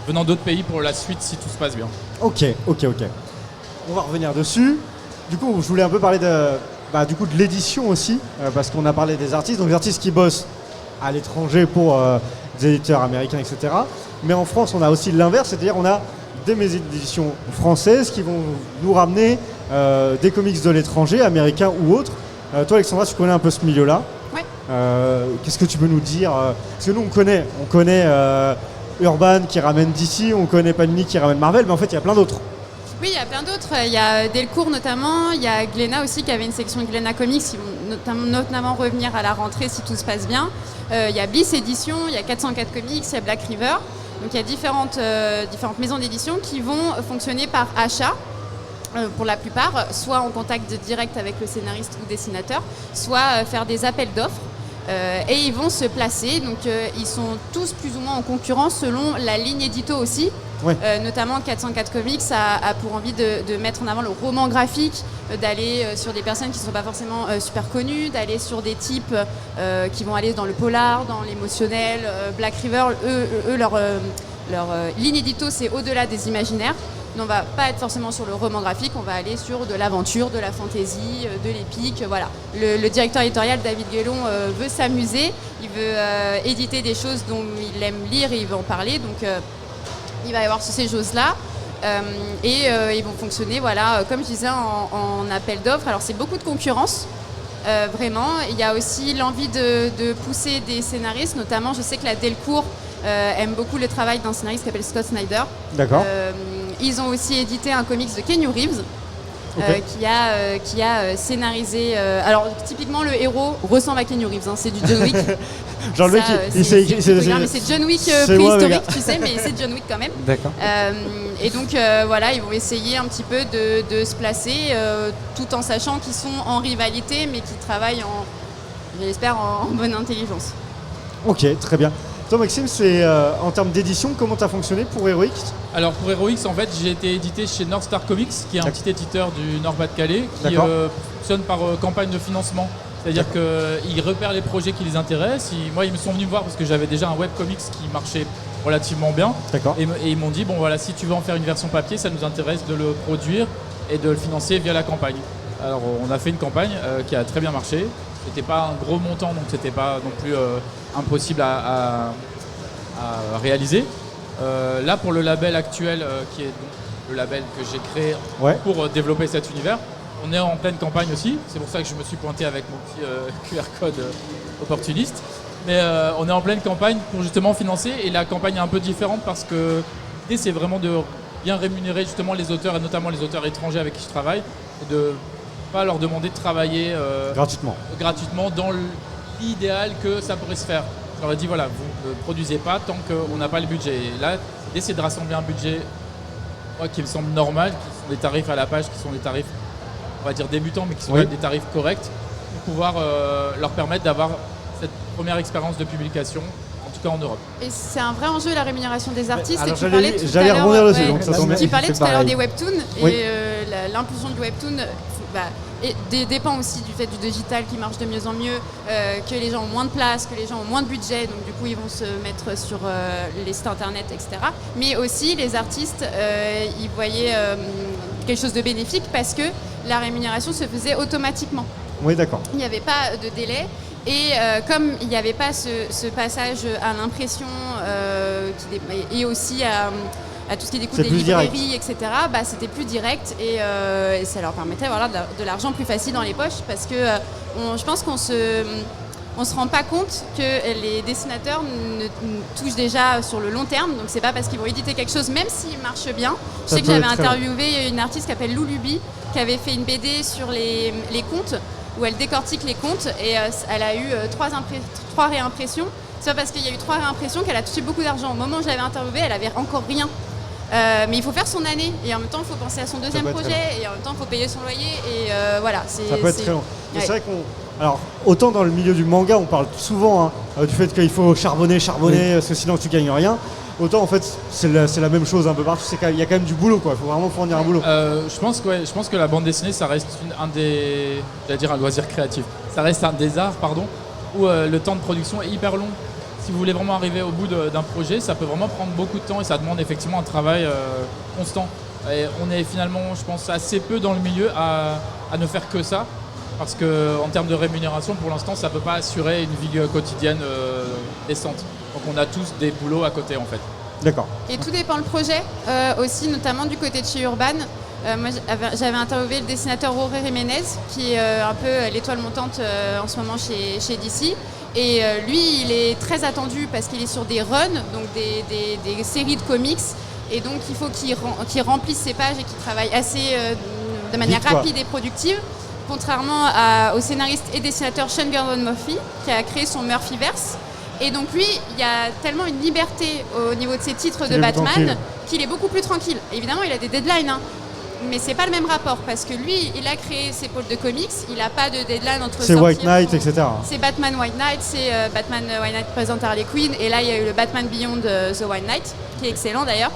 venant d'autres pays pour la suite si tout se passe bien. Ok. On va revenir dessus. Du coup, je voulais un peu parler de l'édition aussi, parce qu'on a parlé des artistes, donc des artistes qui bossent à l'étranger pour des éditeurs américains, etc. Mais en France, on a aussi l'inverse, c'est-à-dire on a des maisons d'édition françaises qui vont nous ramener des comics de l'étranger, américains ou autres. Toi, Alexandra, tu connais un peu ce milieu-là. Ouais. Qu'est-ce que tu peux nous dire? Parce que nous, on connaît Urban qui ramène DC, on connaît Panini qui ramène Marvel, mais en fait, il y a plein d'autres. Oui, il y a plein d'autres. Il y a Delcourt notamment, il y a Glénat aussi qui avait une section de Glénat Comics qui vont notamment revenir à la rentrée si tout se passe bien. Il y a Bliss Édition, il y a 404 Comics, il y a Black River. Donc il y a différentes maisons d'édition qui vont fonctionner par achat. Pour la plupart, soit en contact direct avec le scénariste ou dessinateur, soit faire des appels d'offres. Et ils vont se placer, donc ils sont tous plus ou moins en concurrence selon la ligne édito aussi. Ouais. Notamment 404 Comics a pour envie de mettre en avant le roman graphique, d'aller sur des personnes qui ne sont pas forcément super connues, d'aller sur des types qui vont aller dans le polar, dans l'émotionnel. Black River, leur ligne édito, c'est au-delà des imaginaires. On ne va pas être forcément sur le roman graphique, on va aller sur de l'aventure, de la fantaisie, de l'épique. Voilà. Le directeur éditorial, David Guélon, veut s'amuser, il veut éditer des choses dont il aime lire et il veut en parler. Donc il va y avoir ces choses-là. Ils vont fonctionner, voilà, comme je disais, en appel d'offres. Alors c'est beaucoup de concurrence. Vraiment. Il y a aussi l'envie de pousser des scénaristes, notamment je sais que la Delcourt aime beaucoup le travail d'un scénariste qui s'appelle Scott Snyder. D'accord. Ils ont aussi édité un comics de Keanu Reeves qui a scénarisé. Alors typiquement le héros ressemble à Keanu Reeves, hein, c'est du John Wick. Jean-Luc, mais c'est John Wick préhistorique, tu sais, mais c'est John Wick quand même. D'accord. Et donc voilà, ils vont essayer un petit peu de se placer tout en sachant qu'ils sont en rivalité, mais qu'ils travaillent j'espère, en bonne intelligence. Ok, très bien. Toi Maxime, c'est en termes d'édition, comment tu as fonctionné pour Heroic? Alors pour Heroic, en fait, j'ai été édité chez North Star Comics, qui est un petit éditeur du Nord-Pas-de-Calais, qui fonctionne par campagne de financement. C'est-à-dire qu'ils repèrent les projets qui les intéressent. Moi, ils me sont venus voir parce que j'avais déjà un webcomics qui marchait relativement bien. Et ils m'ont dit, bon voilà, si tu veux en faire une version papier, ça nous intéresse de le produire et de le financer via la campagne. Alors on a fait une campagne qui a très bien marché. C'était pas un gros montant, donc c'était pas non plus impossible à réaliser. Là, pour le label actuel, qui est donc le label que j'ai créé pour développer cet univers, on est en pleine campagne aussi. C'est pour ça que je me suis pointé avec mon petit QR code opportuniste. Mais on est en pleine campagne pour justement financer. Et la campagne est un peu différente parce que l'idée, c'est vraiment de bien rémunérer justement les auteurs, et notamment les auteurs étrangers avec qui je travaille, et de pas leur demander de travailler gratuitement dans l'idéal que ça pourrait se faire. Je leur ai dit voilà, vous ne produisez pas tant qu'on n'a pas le budget. Et là, l'idée c'est de rassembler un budget qui me semble normal, qui sont des tarifs à la page, qui sont des tarifs, on va dire débutants, mais qui sont des tarifs corrects, pour pouvoir leur permettre d'avoir cette première expérience de publication, en tout cas en Europe. Et c'est un vrai enjeu, la rémunération des artistes. Alors, j'allais rebondir dessus, donc ça tombe bien. Tu parlais tout à l'heure des webtoons, et l'impulsion du webtoon dépend aussi du fait du digital qui marche de mieux en mieux, que les gens ont moins de place, que les gens ont moins de budget, donc du coup ils vont se mettre sur les sites internet, etc. Mais aussi les artistes, ils voyaient quelque chose de bénéfique parce que la rémunération se faisait automatiquement. Oui, d'accord. Il n'y avait pas de délai. Et comme il n'y avait pas ce passage à l'impression et aussi à tout ce qui découle des librairies, etc., c'était plus direct et ça leur permettait de l'argent plus facile dans les poches parce que je pense qu'on se rend pas compte que les dessinateurs touchent déjà sur le long terme, donc c'est pas parce qu'ils vont éditer quelque chose, même s'il marche bien. Je sais que j'avais interviewé une artiste qui s'appelle Lou Luby, qui avait fait une BD sur les contes, où elle décortique les contes et elle a eu 3 réimpressions. C'est pas parce qu'il y a eu 3 réimpressions qu'elle a touché beaucoup d'argent. Au moment où je l'avais interviewée, elle avait encore rien. Mais il faut faire son année et en même temps il faut penser à son deuxième projet et en même temps il faut payer son loyer et voilà. Ça peut être très long. C'est vrai Alors, autant dans le milieu du manga, on parle souvent du fait qu'il faut charbonner, parce que sinon tu gagnes rien. Autant en fait, c'est la même chose un peu partout. Il y a quand même du boulot, quoi. Il faut vraiment fournir un boulot. Je pense que la bande dessinée, ça reste un loisir créatif. Ça reste un des arts, où le temps de production est hyper long. Si vous voulez vraiment arriver au bout d'un projet, ça peut vraiment prendre beaucoup de temps et ça demande effectivement un travail constant. Et on est finalement, je pense, assez peu dans le milieu à ne faire que ça. Parce qu'en termes de rémunération, pour l'instant, ça ne peut pas assurer une vie quotidienne décente. Donc on a tous des boulots à côté, en fait. D'accord. Et tout dépend le projet, aussi notamment du côté de chez Urban. Moi, j'avais interviewé le dessinateur Jorge Jiménez, qui est un peu l'étoile montante en ce moment chez DC. Et lui, il est très attendu parce qu'il est sur des runs, donc des séries de comics. Et donc, il faut qu'il remplisse ses pages et qu'il travaille assez de manière rapide et productive. Contrairement au scénariste et dessinateur Sean Gordon Murphy, qui a créé son Murphyverse. Et donc lui, il y a tellement une liberté au niveau de ses titres de Batman qu'il est beaucoup plus tranquille. Évidemment, il a des deadlines, mais c'est pas le même rapport parce que lui, il a créé ses pôles de comics, il n'a pas de deadline entre c'est White Knight, etc. C'est Batman White Knight, c'est Batman White Knight présente Harley Quinn, et là il y a eu le Batman Beyond The White Knight, qui est excellent d'ailleurs,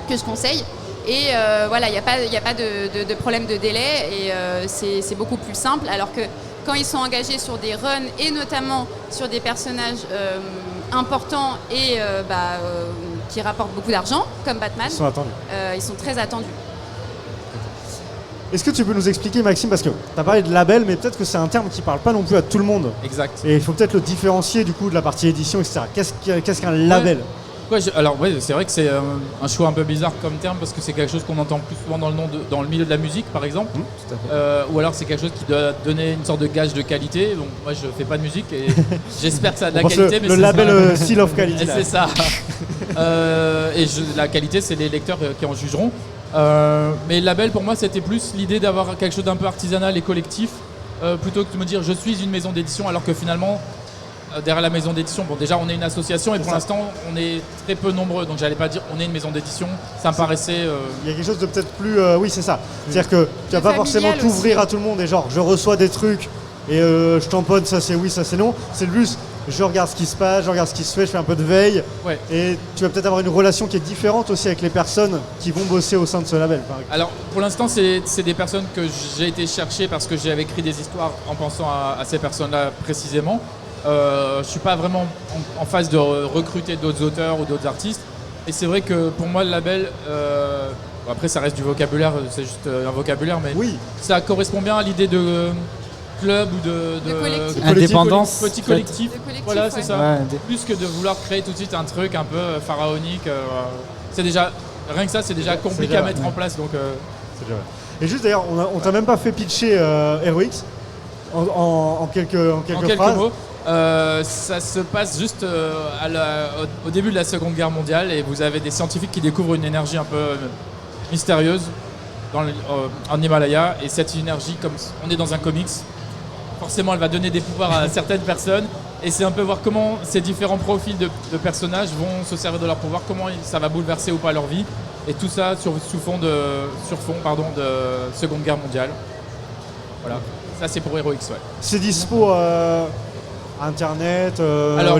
que je conseille. Et voilà, il n'y a pas de problème de délai et c'est beaucoup plus simple. Alors que quand ils sont engagés sur des runs et notamment sur des personnages importants et qui rapportent beaucoup d'argent, comme Batman, ils sont attendus. Ils sont très attendus. Est-ce que tu peux nous expliquer, Maxime, parce que tu as parlé de label, mais peut-être que c'est un terme qui ne parle pas non plus à tout le monde. Exact. Et il faut peut-être le différencier du coup de la partie édition, etc. Qu'est-ce qu'un label ? Alors c'est vrai que c'est un choix un peu bizarre comme terme parce que c'est quelque chose qu'on entend plus souvent dans le milieu de la musique par exemple, tout à fait. ou alors c'est quelque chose qui doit donner une sorte de gage de qualité. Donc moi je fais pas de musique et j'espère que ça a de la qualité. Le label Seal of Quality. C'est ça. La qualité, c'est les lecteurs qui en jugeront. Mais le label pour moi c'était plus l'idée d'avoir quelque chose d'un peu artisanal et collectif plutôt que de me dire je suis une maison d'édition alors que finalement derrière la maison d'édition, bon déjà on est une association et pour l'instant on est très peu nombreux, donc j'allais pas dire on est une maison d'édition, ça me paraissait... Il y a quelque chose de peut-être plus... oui c'est ça, c'est-à-dire que tu vas pas forcément t'ouvrir à tout le monde et genre je reçois des trucs et je tamponne, ça c'est oui, ça c'est non, c'est plus je regarde ce qui se passe, je regarde ce qui se fait, je fais un peu de veille et tu vas peut-être avoir une relation qui est différente aussi avec les personnes qui vont bosser au sein de ce label. Alors pour l'instant c'est des personnes que j'ai été chercher parce que j'avais écrit des histoires en pensant à ces personnes-là précisément. Je suis pas vraiment en phase de recruter d'autres auteurs ou d'autres artistes et c'est vrai que pour moi le label après ça reste du vocabulaire, c'est juste un vocabulaire mais ça correspond bien à l'idée de club ou de indépendance, petit collectif. Voilà, c'est ça. Plus que de vouloir créer tout de suite un truc un peu pharaonique, c'est déjà rien que ça c'est déjà compliqué à mettre en place donc Et juste d'ailleurs on t'a même pas fait pitcher Heroics en quelques phrases. mots. Ça se passe juste au début de la Seconde Guerre mondiale et vous avez des scientifiques qui découvrent une énergie un peu mystérieuse en Himalaya et cette énergie, comme on est dans un comics, forcément elle va donner des pouvoirs à certaines personnes et c'est un peu voir comment ces différents profils de personnages vont se servir de leur pouvoir, comment ça va bouleverser ou pas leur vie et tout ça sur fond de Seconde Guerre mondiale. Voilà, ça c'est pour Heroics. C'est dispo Internet,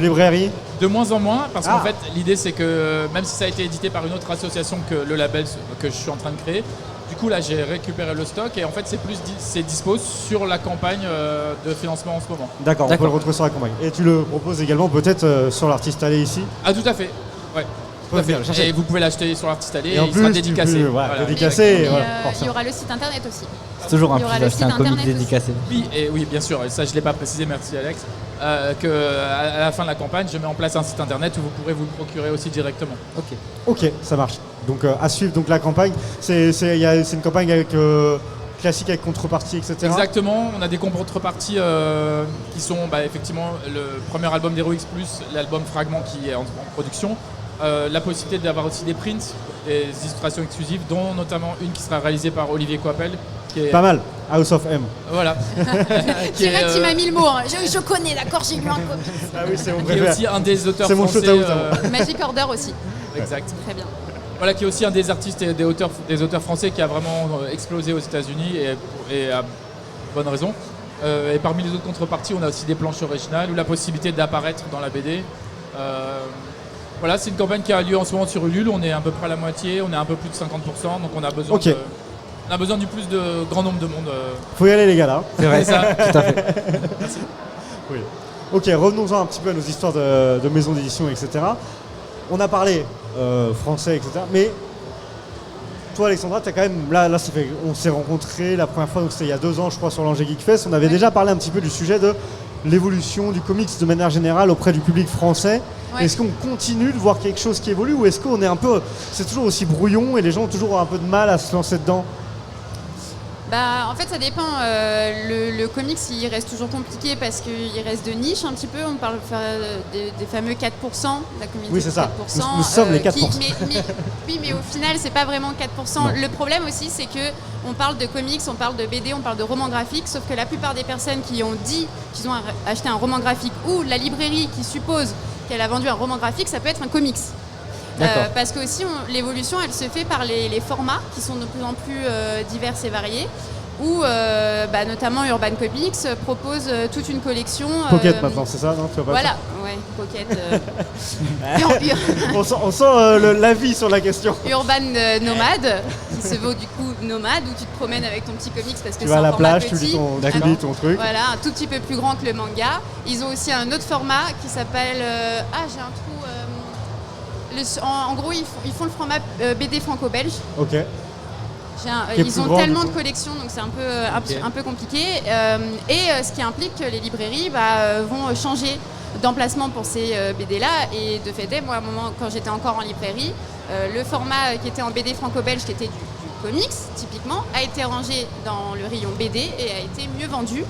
librairie? De moins en moins, parce qu'en fait, l'idée c'est que même si ça a été édité par une autre association que le label que je suis en train de créer, du coup là j'ai récupéré le stock et en fait c'est dispo sur la campagne de financement en ce moment. D'accord, on peut le retrouver sur la campagne. Et tu le proposes également peut-être sur l'Artiste Alley ici? Ah tout à fait, ouais. Et vous pouvez l'acheter sur l'Artiste Alley et en il plus, sera dédicacé. Dédicacé. Il y aura le site internet aussi. C'est toujours un plus d'acheter un comic dédicacé. Oui, bien sûr, ça je ne l'ai pas précisé, merci Alex, qu'à la fin de la campagne, je mets en place un site internet où vous pourrez vous le procurer aussi directement. Ok, ça marche. Donc à suivre donc la campagne, c'est une campagne avec classique avec contrepartie, etc. Exactement, on a des contreparties qui sont effectivement le premier album d'Heroics plus l'album Fragment qui est en production. La possibilité d'avoir aussi des prints, des illustrations exclusives, dont notamment une qui sera réalisée par Olivier Coppel. Qui est... Pas mal, House of M. Voilà. C'est vrai que tu m'as mis le mot, hein. Je connais, d'accord, j'ai lu un copie. Ah oui, c'est mon préféré. Qui est aussi un des auteurs français. C'est mon shoot-out. Magic Order aussi. Exact. Très bien. Voilà, qui est aussi un des artistes et des auteurs français qui a vraiment explosé aux États-Unis et à bonne raison. Et parmi les autres contreparties, on a aussi des planches originales ou la possibilité d'apparaître dans la BD. Voilà, c'est une campagne qui a lieu en ce moment sur Ulule. On est à peu près à la moitié, on est un peu plus de 50%, donc on a besoin on a besoin du plus de grand nombre de monde. Faut y aller les gars là. C'est vrai, ça. Tout à fait. Merci. Oui. Ok, revenons-en un petit peu à nos histoires de maisons d'édition, etc. On a parlé français, etc. Mais toi, Alexandra, t'as quand même là, ça fait, on s'est rencontrés la première fois, donc c'était il y a 2 ans, je crois, sur l'Angers Geek Fest. On avait déjà parlé un petit peu du sujet de l'évolution du comics de manière générale auprès du public français. Ouais. Est-ce qu'on continue de voir quelque chose qui évolue ou est-ce qu'on est un peu, c'est toujours aussi brouillon et les gens ont toujours un peu de mal à se lancer dedans? Bah, en fait, ça dépend. Le comics, il reste toujours compliqué parce qu'il reste de niche un petit peu. On parle des fameux 4%, la communauté. Oui, c'est ça. 4%, nous sommes les 4%. Oui, mais au final, c'est pas vraiment 4%. Non. Le problème aussi, c'est que on parle de comics, on parle de BD, on parle de romans graphiques, sauf que la plupart des personnes qui ont dit qu'ils ont acheté un roman graphique ou la librairie qui suppose qu'elle a vendu un roman graphique, ça peut être un comics. Parce que aussi l'évolution elle se fait par les formats qui sont de plus en plus divers et variés où notamment Urban Comics propose toute une collection Pocket maintenant, c'est ça, non? Tu vois pas voilà, ouais, Pocket. On sent l'avis sur la question. Urban Nomade, qui se vaut du coup nomade, où tu te promènes avec ton petit comics parce que tu c'est vas à un la format plage, petit. tu lis ton truc. Voilà, un tout petit peu plus grand que le manga. Ils ont aussi un autre format qui s'appelle j'ai un trou. En gros, ils font le format BD franco-belge. Ok. Ils ont tellement de collections, donc c'est un peu compliqué. Ce qui implique que les librairies vont changer d'emplacement pour ces BD-là. Et de fait, moi, à un moment, quand j'étais encore en librairie, le format qui était en BD franco-belge, qui était du comics, typiquement, a été rangé dans le rayon BD et a été mieux vendu.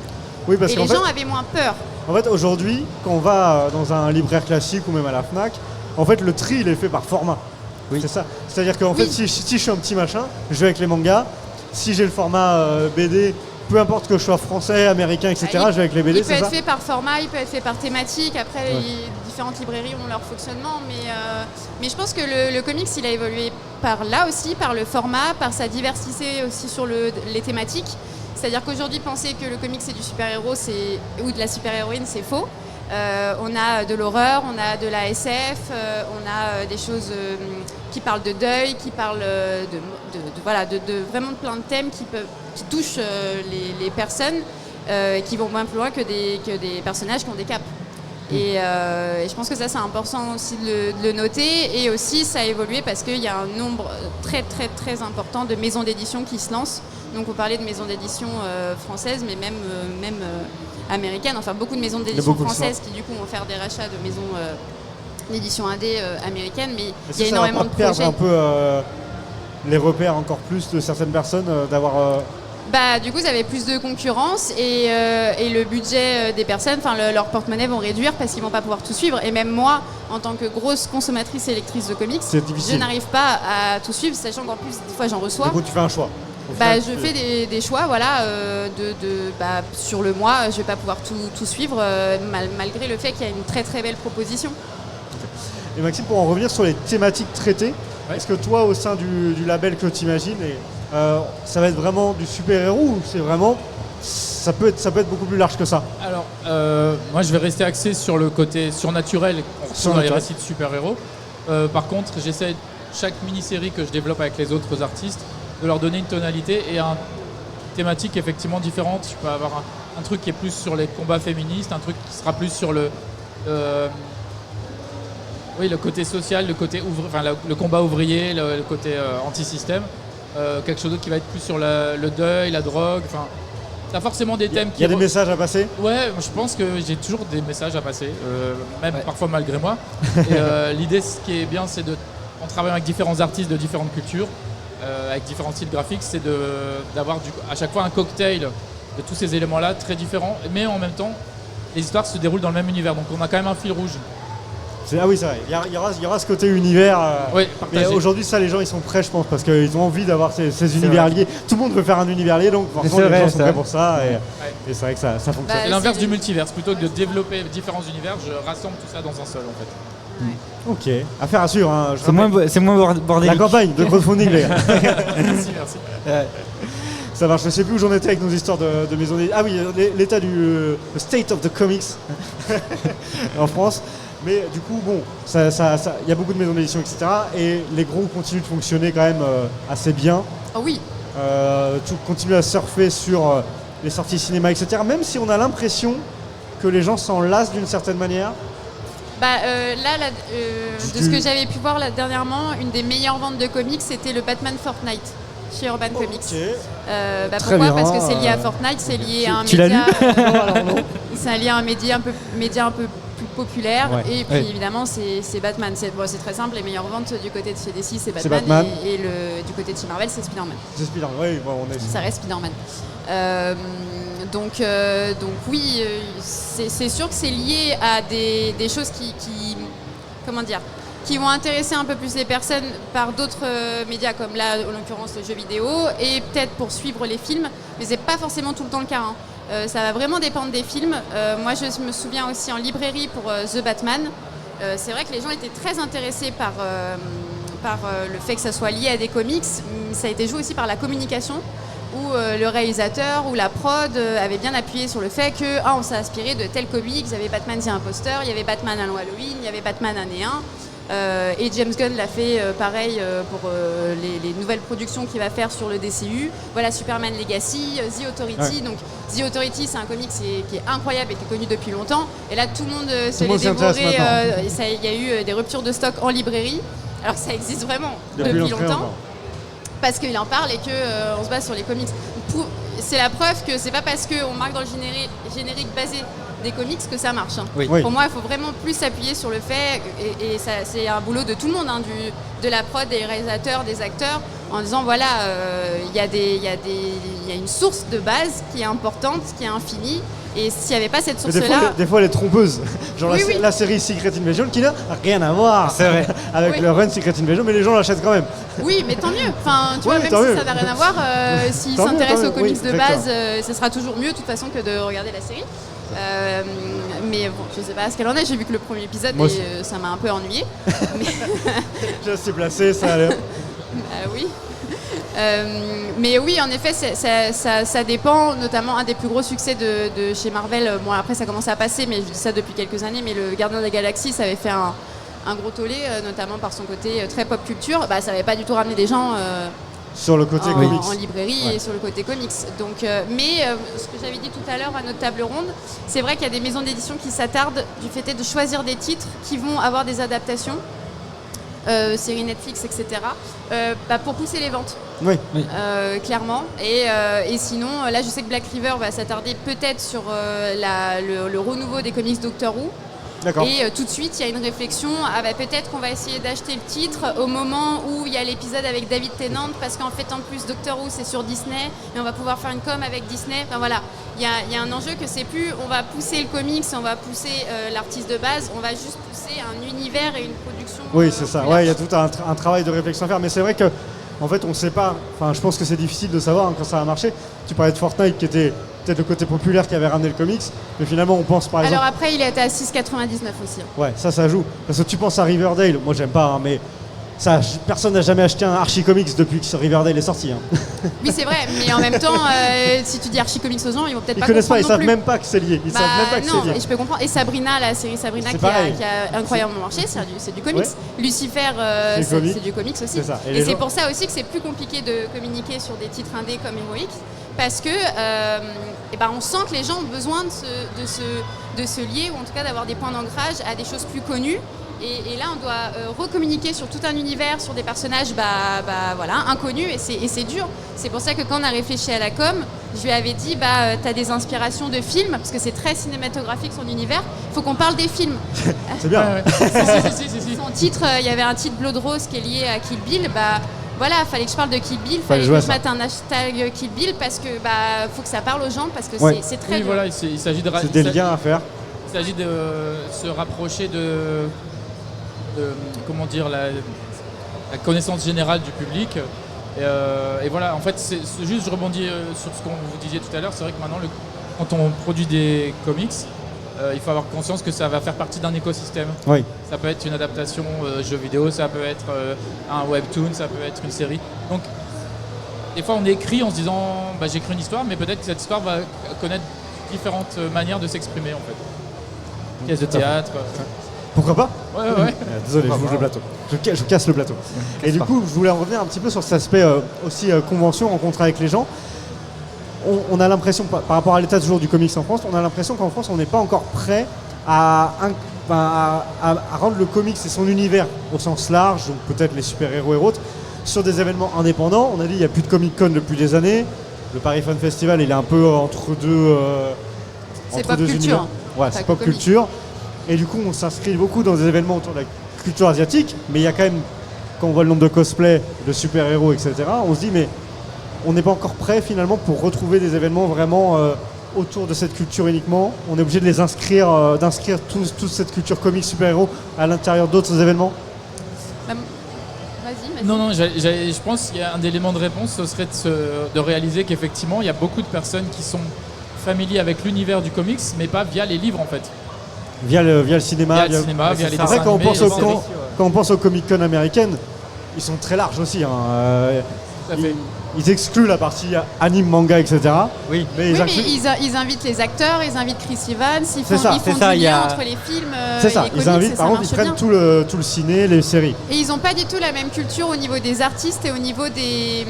Oui, parce et les gens avaient moins peur. En fait, aujourd'hui, quand on va dans un libraire classique ou même à la FNAC, en fait, le tri, il est fait par format. Oui. C'est ça. C'est-à-dire qu'en fait, si je suis un petit machin, je vais avec les mangas. Si j'ai le format BD, peu importe que je sois français, américain, etc., je vais avec les BD, c'est ça? Il peut être fait par format, il peut être fait par thématique. Après, les différentes librairies ont leur fonctionnement. Mais je pense que le comics, il a évolué par là aussi, par le format, par sa diversité aussi sur les thématiques. C'est-à-dire qu'aujourd'hui, penser que le comics, c'est du super-héros ou de la super-héroïne, c'est faux. On a de l'horreur, on a de la SF, on a des choses qui parlent de deuil, qui parlent de vraiment plein de thèmes qui touchent les personnes qui vont bien plus loin que des personnages qui ont des capes. Et je pense que ça c'est important aussi de le noter. Et aussi ça a évolué parce qu'il y a un nombre très très très important de maisons d'édition qui se lancent. Donc on parlait de maisons d'édition françaises, mais même américaines. Enfin beaucoup de maisons d'édition françaises qui du coup vont faire des rachats de maisons d'édition indé américaines. Mais il y a énormément de projets. Ça va perdre un peu les repères encore plus de certaines personnes d'avoir... Du coup, vous avez plus de concurrence et le budget des personnes, leur porte-monnaie vont réduire parce qu'ils vont pas pouvoir tout suivre. Et même moi, en tant que grosse consommatrice et lectrice de comics, je n'arrive pas à tout suivre, sachant qu'en plus, des fois, j'en reçois. Du coup, tu fais un choix. Je fais des choix, voilà, sur le mois, je vais pas pouvoir tout suivre, malgré le fait qu'il y a une très très belle proposition. Et Maxime, pour en revenir sur les thématiques traitées, est-ce que toi, au sein du label que tu imagines, ça va être vraiment du super-héros ou c'est vraiment... Ça peut être beaucoup plus large que ça? Alors, moi je vais rester axé sur le côté surnaturel qu'on retrouve dans les récits de super-héros. Par contre, j'essaie, chaque mini-série que je développe avec les autres artistes, de leur donner une tonalité et une thématique effectivement différente. Je peux avoir un truc qui est plus sur les combats féministes, un truc qui sera plus sur le côté social, le combat ouvrier, le côté anti-système. Quelque chose d'autre qui va être plus sur le deuil, la drogue. Enfin, t'as forcément des thèmes Il y a des messages à passer? Ouais, je pense que j'ai toujours des messages à passer, parfois malgré moi. Et l'idée, ce qui est bien, c'est on travaille avec différents artistes de différentes cultures, avec différents styles graphiques, c'est d'avoir à chaque fois un cocktail de tous ces éléments-là très différents, mais en même temps, les histoires se déroulent dans le même univers. Donc on a quand même un fil rouge. Ah oui, c'est vrai. Il y aura ce côté univers. Mais aujourd'hui, ça, les gens, ils sont prêts, je pense, parce qu'ils ont envie d'avoir ces univers liés. Tout le monde veut faire un univers lié, donc forcément, les gens sont prêts pour ça. Et c'est vrai que ça fonctionne. C'est l'inverse du multiverse. Plutôt que de développer différents univers, je rassemble tout ça dans un seul, en fait. Ok, affaire à suivre. Hein. C'est moins bordélique. La campagne de crowdfunding, les gars. Merci. Ça marche, je sais plus où j'en étais avec nos histoires de maisons d'édition. Ah oui, l'état du state of the comics en France. Mais du coup, bon, il y a beaucoup de maisons d'édition, etc. Et les gros continuent de fonctionner quand même assez bien. Oh oui. Tout continue à surfer sur les sorties cinéma, etc. Même si on a l'impression que les gens s'en lassent d'une certaine manière. De ce que j'avais pu voir là, dernièrement, une des meilleures ventes de comics, c'était le Batman Fortnite chez Urban Comics. Pourquoi bien, parce que c'est lié à Fortnite, c'est lié à un média. Tu l'as lu c'est lié à un média un peu plus populaire. Ouais. Et puis évidemment, c'est Batman. C'est très simple. Les meilleures ventes du côté de chez DC, c'est Batman. Et du côté de chez Marvel, c'est Spider-Man. C'est Spider-Man, oui. Bon, ça reste Spider-Man. Donc oui, c'est sûr que c'est lié à des choses qui vont intéresser un peu plus les personnes par d'autres médias, comme là, en l'occurrence, les jeux vidéo, et peut-être pour suivre les films, mais c'est pas forcément tout le temps le cas. Ça va vraiment dépendre des films. Moi, je me souviens aussi en librairie pour The Batman. C'est vrai que les gens étaient très intéressés par le fait que ça soit lié à des comics. Ça a été joué aussi par la communication, où le réalisateur ou la prod avait bien appuyé sur le fait que on s'est inspiré de tel comics. Il y avait Batman The Imposter, il y avait Batman Halloween, il y avait Batman Année 1. Et James Gunn l'a fait pareil pour les nouvelles productions qu'il va faire sur le DCU. Voilà, Superman Legacy, The Authority. Ouais. Donc The Authority, c'est un comic qui est incroyable et qui est connu depuis longtemps. Et là, tout le monde se l'est dévoré. Il y a eu des ruptures de stock en librairie, alors que ça existe vraiment depuis longtemps. Parce qu'il en parle et qu'on se base sur les comics. C'est la preuve que c'est pas parce qu'on marque dans le générique basé des comics que ça marche. Oui. Pour moi, il faut vraiment plus s'appuyer sur le fait, et ça, c'est un boulot de tout le monde, de la prod, des réalisateurs, des acteurs, en disant voilà, il y a une source de base qui est importante, qui est infinie. Et s'il n'y avait pas cette source-là... Des fois, elle est trompeuse. Genre la série Secret Invasion qui n'a rien à voir avec le run Secret Invasion, mais les gens l'achètent quand même. Oui, mais tant mieux. Enfin, tu vois, même si ça n'a rien à voir, s'ils s'intéressent aux comics de base, ce sera toujours mieux de toute façon que de regarder la série. Mais bon, je sais pas ce qu'elle en est. J'ai vu que le premier épisode et ça m'a un peu ennuyé. Je suis placé, ça a l'air. Oui. Mais oui, en effet, ça dépend. Notamment, un des plus gros succès de chez Marvel, bon après ça commence à passer, mais je dis ça depuis quelques années, mais le Gardien de la Galaxie, ça avait fait un gros tollé, notamment par son côté très pop culture. Ça n'avait pas du tout ramené des gens sur le côté comics en librairie et sur le côté comics. Donc, mais ce que j'avais dit tout à l'heure à notre table ronde, c'est vrai qu'il y a des maisons d'édition qui s'attardent du fait de choisir des titres qui vont avoir des adaptations. Séries Netflix, etc. Pour pousser les ventes. Oui. Clairement. Et sinon, là, je sais que Black River va s'attarder peut-être sur le renouveau des comics Doctor Who. D'accord. Et tout de suite, il y a une réflexion. Peut-être qu'on va essayer d'acheter le titre au moment où il y a l'épisode avec David Tennant, parce qu'en fait, en plus, Doctor Who, c'est sur Disney, et on va pouvoir faire une com avec Disney. Enfin voilà, il y a un enjeu que c'est plus on va pousser le comics, on va pousser l'artiste de base, on va juste pousser un univers et une production. Oui, c'est ça. Ouais, il y a tout un travail de réflexion à faire, mais c'est vrai que en fait, on ne sait pas. Enfin, je pense que c'est difficile de savoir quand ça va marcher. Tu parlais de Fortnite qui était peut-être le côté populaire qui avait ramené le comics, mais finalement on pense par exemple... Alors après il a été à 6,99 aussi. Ouais, ça joue. Parce que tu penses à Riverdale, moi j'aime pas, mais ça, personne n'a jamais acheté un Archie Comics depuis que Riverdale est sorti. Oui c'est vrai, mais en même temps, si tu dis Archie Comics aux gens, ils vont peut-être pas comprendre. Ils connaissent pas, ils savent plus. même pas que c'est lié. Ils savent même pas que c'est lié. Et je peux comprendre. Et Sabrina, la série Sabrina qui a incroyablement marché, c'est du comics. Ouais. Lucifer, c'est du comics aussi. Et c'est pour ça aussi que c'est plus compliqué de communiquer sur des titres indés comme Heroic. Parce que on sent que les gens ont besoin de se lier, ou en tout cas d'avoir des points d'ancrage à des choses plus connues. Et là, on doit recommuniquer sur tout un univers, sur des personnages inconnus, et c'est dur. C'est pour ça que quand on a réfléchi à la com, je lui avais dit t'as des inspirations de films, parce que c'est très cinématographique son univers, il faut qu'on parle des films. C'est bien. Son titre, il y avait un titre Blood Rose qui est lié à Kill Bill. Voilà, fallait que je parle de Kill Bill, fallait que je mette un hashtag Kill Bill parce que faut que ça parle aux gens, parce que c'est très dur. Voilà, il s'agit de c'est des liens à faire. Il s'agit de se rapprocher de comment dire, la connaissance générale du public. Et voilà, en fait, c'est juste, je rebondis sur ce qu'on vous disiez tout à l'heure. C'est vrai que maintenant, quand on produit des comics, il faut avoir conscience que ça va faire partie d'un écosystème. Oui. Ça peut être une adaptation jeu vidéo, ça peut être un webtoon, ça peut être une série. Donc, des fois on écrit en se disant j'écris une histoire, mais peut-être que cette histoire va connaître différentes manières de s'exprimer en fait. Pièce de théâtre. Pourquoi pas? Ouais. Désolé, je bouge le plateau. Je casse le plateau. Et du coup, je voulais en revenir un petit peu sur cet aspect aussi convention, rencontre avec les gens. On a l'impression, par rapport à l'état toujours du comics en France, on a l'impression qu'en France, on n'est pas encore prêt à rendre le comics et son univers au sens large, donc peut-être les super-héros et autres, sur des événements indépendants. On a dit il n'y a plus de Comic-Con depuis des années. Le Paris Fan Festival, il est un peu entre deux. C'est pop culture. Ouais, c'est pop culture. Et du coup, on s'inscrit beaucoup dans des événements autour de la culture asiatique, mais il y a quand même, quand on voit le nombre de cosplays, de super-héros, etc., on se dit, mais on n'est pas encore prêt finalement pour retrouver des événements vraiment autour de cette culture uniquement. On est obligé de les inscrire, d'inscrire toute cette culture comique super-héros à l'intérieur d'autres événements. Vas-y. Non, je pense qu'il y a un élément de réponse, ce serait de réaliser qu'effectivement, il y a beaucoup de personnes qui sont familiers avec l'univers du comics, mais pas via les livres en fait. Via le cinéma. Via les dessins vrai, quand animés, on pense aux Comic-Con américaines, ils sont très larges aussi. Ils excluent la partie anime, manga, etc. Oui, mais ils invitent les acteurs, ils invitent Chris Evans, ils font du lien entre les films c'est ça. et les ils comics, invitent, par contre, ils prennent tout le ciné, les séries. Et ils n'ont pas du tout la même culture au niveau des artistes et au niveau des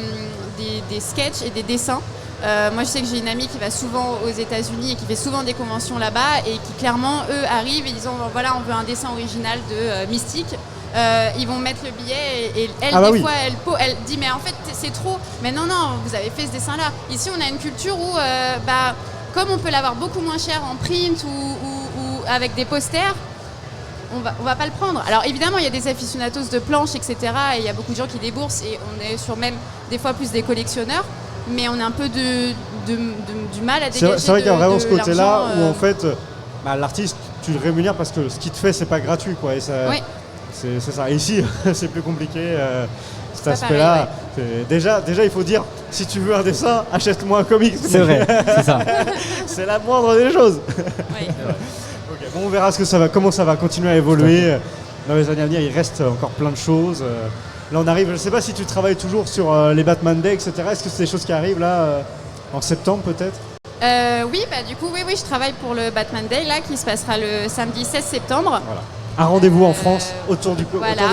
sketchs et des dessins. Moi je sais que j'ai une amie qui va souvent aux États-Unis et qui fait souvent des conventions là-bas et qui clairement eux arrivent et disent voilà on veut un dessin original de Mystique. Ils vont mettre le billet et elle fois elle dit mais en fait c'est trop, mais non vous avez fait ce dessin là. Ici on a une culture où comme on peut l'avoir beaucoup moins cher en print ou avec des posters, on va pas le prendre. Alors évidemment il y a des aficionados de planches etc et il y a beaucoup de gens qui déboursent et on est sur même des fois plus des collectionneurs. Mais on a un peu du mal à dégager. C'est vrai qu'il y a vraiment ce côté-là où en fait, l'artiste, tu le rémunères parce que ce qu'il te fait, c'est pas gratuit, quoi. Et ça, c'est ça. Et ici, c'est plus compliqué. Cet aspect-là, déjà, il faut dire, si tu veux un dessin, achète-moi un comics. C'est vrai, c'est ça. C'est la moindre des choses. Oui. Okay, bon, on verra comment ça va continuer à évoluer. Dans les années à venir, il reste encore plein de choses. Là, on arrive, je ne sais pas si tu travailles toujours sur les Batman Day, etc. Est-ce que c'est des choses qui arrivent là, en septembre peut-être? Oui, du coup, oui, je travaille pour le Batman Day, là, qui se passera le samedi 16 septembre. Voilà. Un rendez-vous en France autour de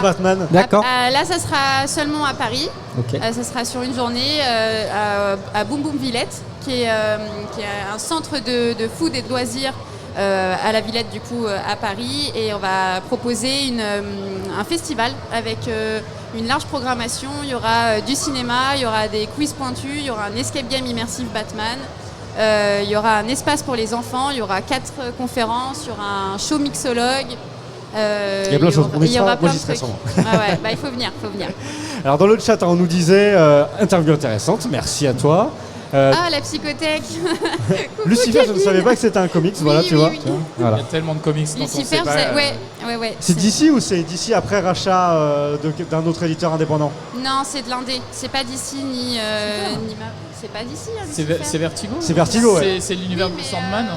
Batman. D'accord. Là, ça sera seulement à Paris. Okay. Ça sera sur une journée à Boom Boom Villette, qui est un centre de food et de loisirs à la Villette, du coup, à Paris. Et on va proposer un festival avec une large programmation. Il y aura du cinéma, il y aura des quiz pointus, il y aura un escape game immersif Batman. Il y aura un espace pour les enfants, il y aura 4 conférences, il y aura un show mixologue. Il y a plein de choses. Il y aura plein de trucs. Il faut venir. Alors dans le chat, on nous disait interview intéressante, merci à toi. La psychothèque. Lucifer, je ne savais pas que c'était un comics, vois. Voilà. Il y a tellement de comics dont on sait pas. Ouais. C'est DC ou c'est DC après rachat d'un autre éditeur indépendant? Non, c'est de l'indé. C'est pas DC ni c'est pas DC. C'est Vertigo. C'est Vertigo, ouais. C'est l'univers de Sandman.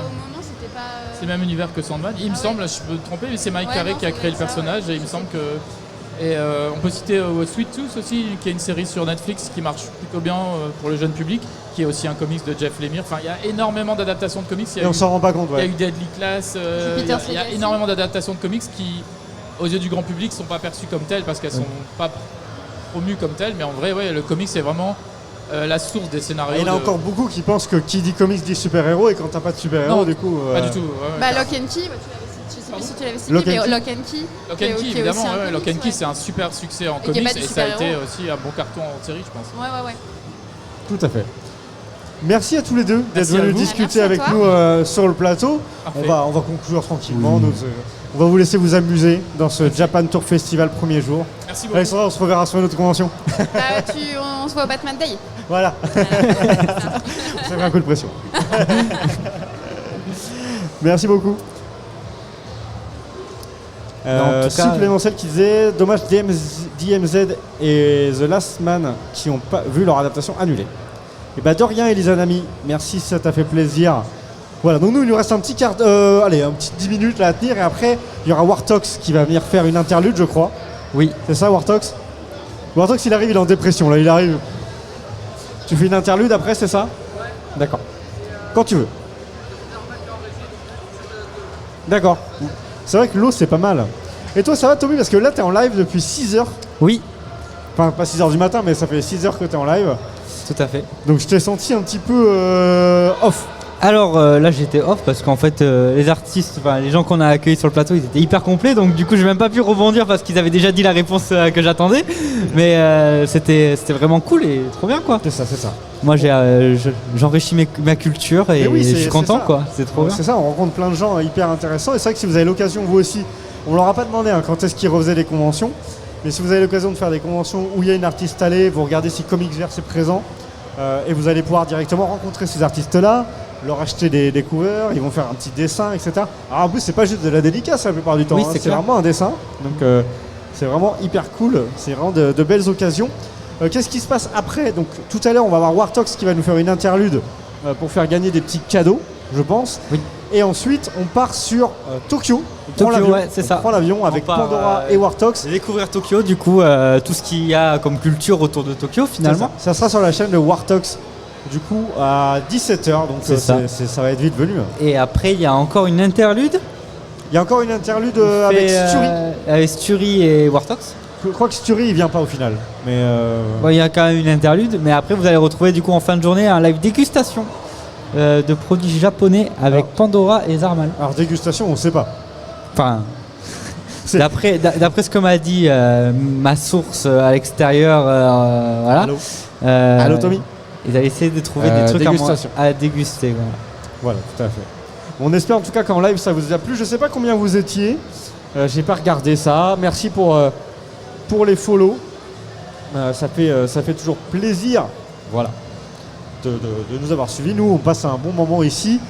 C'est le même univers que Sandman. Il me semble, je peux me tromper, mais c'est Mike Carey qui a créé le personnage et il me semble que. Et on peut citer Sweet Tooth aussi, qui est une série sur Netflix qui marche plutôt bien pour le jeune public, qui est aussi un comics de Jeff Lemire. Enfin, il y a énormément d'adaptations de comics. Et on s'en rend pas compte, Il y a eu Deadly Class, il y a énormément d'adaptations de comics qui, aux yeux du grand public, sont pas perçues comme telles parce qu'elles sont pas promues comme telles. Mais en vrai, le comics, c'est vraiment la source des scénarios. Et il y en a encore beaucoup qui pensent que qui dit comics dit super-héros et quand t'as pas de super-héros, du coup. Pas du tout. Lock and Key, je sais plus si tu l'avais cité, mais Lock and Key. Lock and Key, évidemment. Lock and Key, c'est un super succès en comics et ça a été aussi un bon carton en série, je pense. Ouais. Tout à fait. Merci à tous les deux d'être venus discuter avec nous sur le plateau. On va conclure tranquillement. On va vous laisser vous amuser dans ce Japan Tour Festival premier jour. Merci beaucoup. Alexandra, on se reverra sur une autre convention. On se voit au Batman Day. Voilà. Ça fait un coup de pression. Merci beaucoup. Supplémentaire qui disait dommage DMZ et The Last Man qui n'ont pas vu leur adaptation annulée. Et de rien Elisa Nami, merci, ça t'a fait plaisir. Voilà, donc nous il nous reste un petit un petit 10 minutes là à tenir et après il y aura Wartox qui va venir faire une interlude je crois. Oui. C'est ça Wartox? Wartox il arrive, il est en dépression là, il arrive. Tu fais une interlude après, c'est ça? D'accord. Quand tu veux. D'accord. C'est vrai que l'eau, c'est pas mal. Et toi, ça va, Tommy? Parce que là, t'es en live depuis 6 heures. Oui. Enfin, pas 6 heures du matin, mais ça fait 6 heures que t'es en live. Tout à fait. Donc, je t'ai senti un petit peu off. Alors là j'étais off parce qu'en fait les artistes, enfin les gens qu'on a accueillis sur le plateau, ils étaient hyper complets, donc du coup j'ai même pas pu rebondir parce qu'ils avaient déjà dit la réponse que j'attendais. Mais c'était vraiment cool et trop bien quoi. C'est ça, c'est ça. Moi j'enrichis ma culture et oui, je suis content ça. quoi. C'est trop bien. C'est ça, on rencontre plein de gens hyper intéressants et c'est vrai que si vous avez l'occasion vous aussi, on leur a pas demandé quand est-ce qu'ils refaisaient les conventions, mais si vous avez l'occasion de faire des conventions où il y a une artiste allée, vous regardez si Comicsverse est présent et vous allez pouvoir directement rencontrer ces artistes-là, leur acheter des couverts, ils vont faire un petit dessin, etc. Alors en plus, c'est pas juste de la dédicace la plupart du temps, oui, c'est vraiment un dessin. Donc c'est vraiment hyper cool, c'est vraiment de belles occasions. Qu'est-ce qui se passe après? Donc tout à l'heure, on va voir Wartox qui va nous faire une interlude pour faire gagner des petits cadeaux, je pense. Oui. Et ensuite, on part sur Tokyo. Ouais, c'est ça. On prend l'avion avec Pandora et Wartox. Découvrir Tokyo, du coup, tout ce qu'il y a comme culture autour de Tokyo finalement. Ça sera sur la chaîne de Wartox. Du coup, à 17h, donc ça va être vite venu. Et après, il y a encore une interlude. Il y a encore une interlude avec Sturi. Avec Sturi et Wartox. Je crois que Sturi, il vient pas au final. Mais il y a quand même une interlude. Mais après, vous allez retrouver du coup en fin de journée un live dégustation de produits japonais avec Pandora et Zarmal. Alors, dégustation, on sait pas. Enfin, d'après ce que m'a dit ma source à l'extérieur, voilà. Allô, Tommy? Ils allaient essayer de trouver des trucs à déguster. Voilà, tout à fait. On espère en tout cas qu'en live ça vous a plu. Je sais pas combien vous étiez. J'ai pas regardé ça. Merci pour les follow. Ça fait toujours plaisir. Voilà. De nous avoir suivis. Nous, on passe un bon moment ici.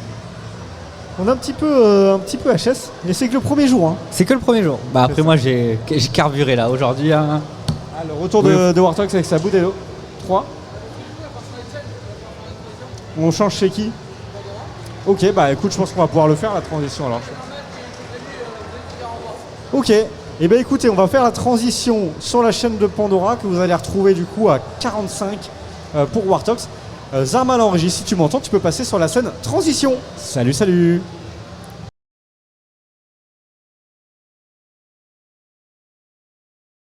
On est un petit peu HS. Et c'est que le premier jour. Hein. C'est que le premier jour. Bah après moi j'ai carburé là aujourd'hui. Hein. Ah, le retour de Wartox avec sa Boudello. 3. On change chez qui? Ok, bah écoute, je pense qu'on va pouvoir le faire la transition alors. Ok, et bah écoutez, on va faire la transition sur la chaîne de Pandora que vous allez retrouver du coup à 45 pour Wartox. Zarmal en régie, si tu m'entends, tu peux passer sur la scène transition. Salut, salut.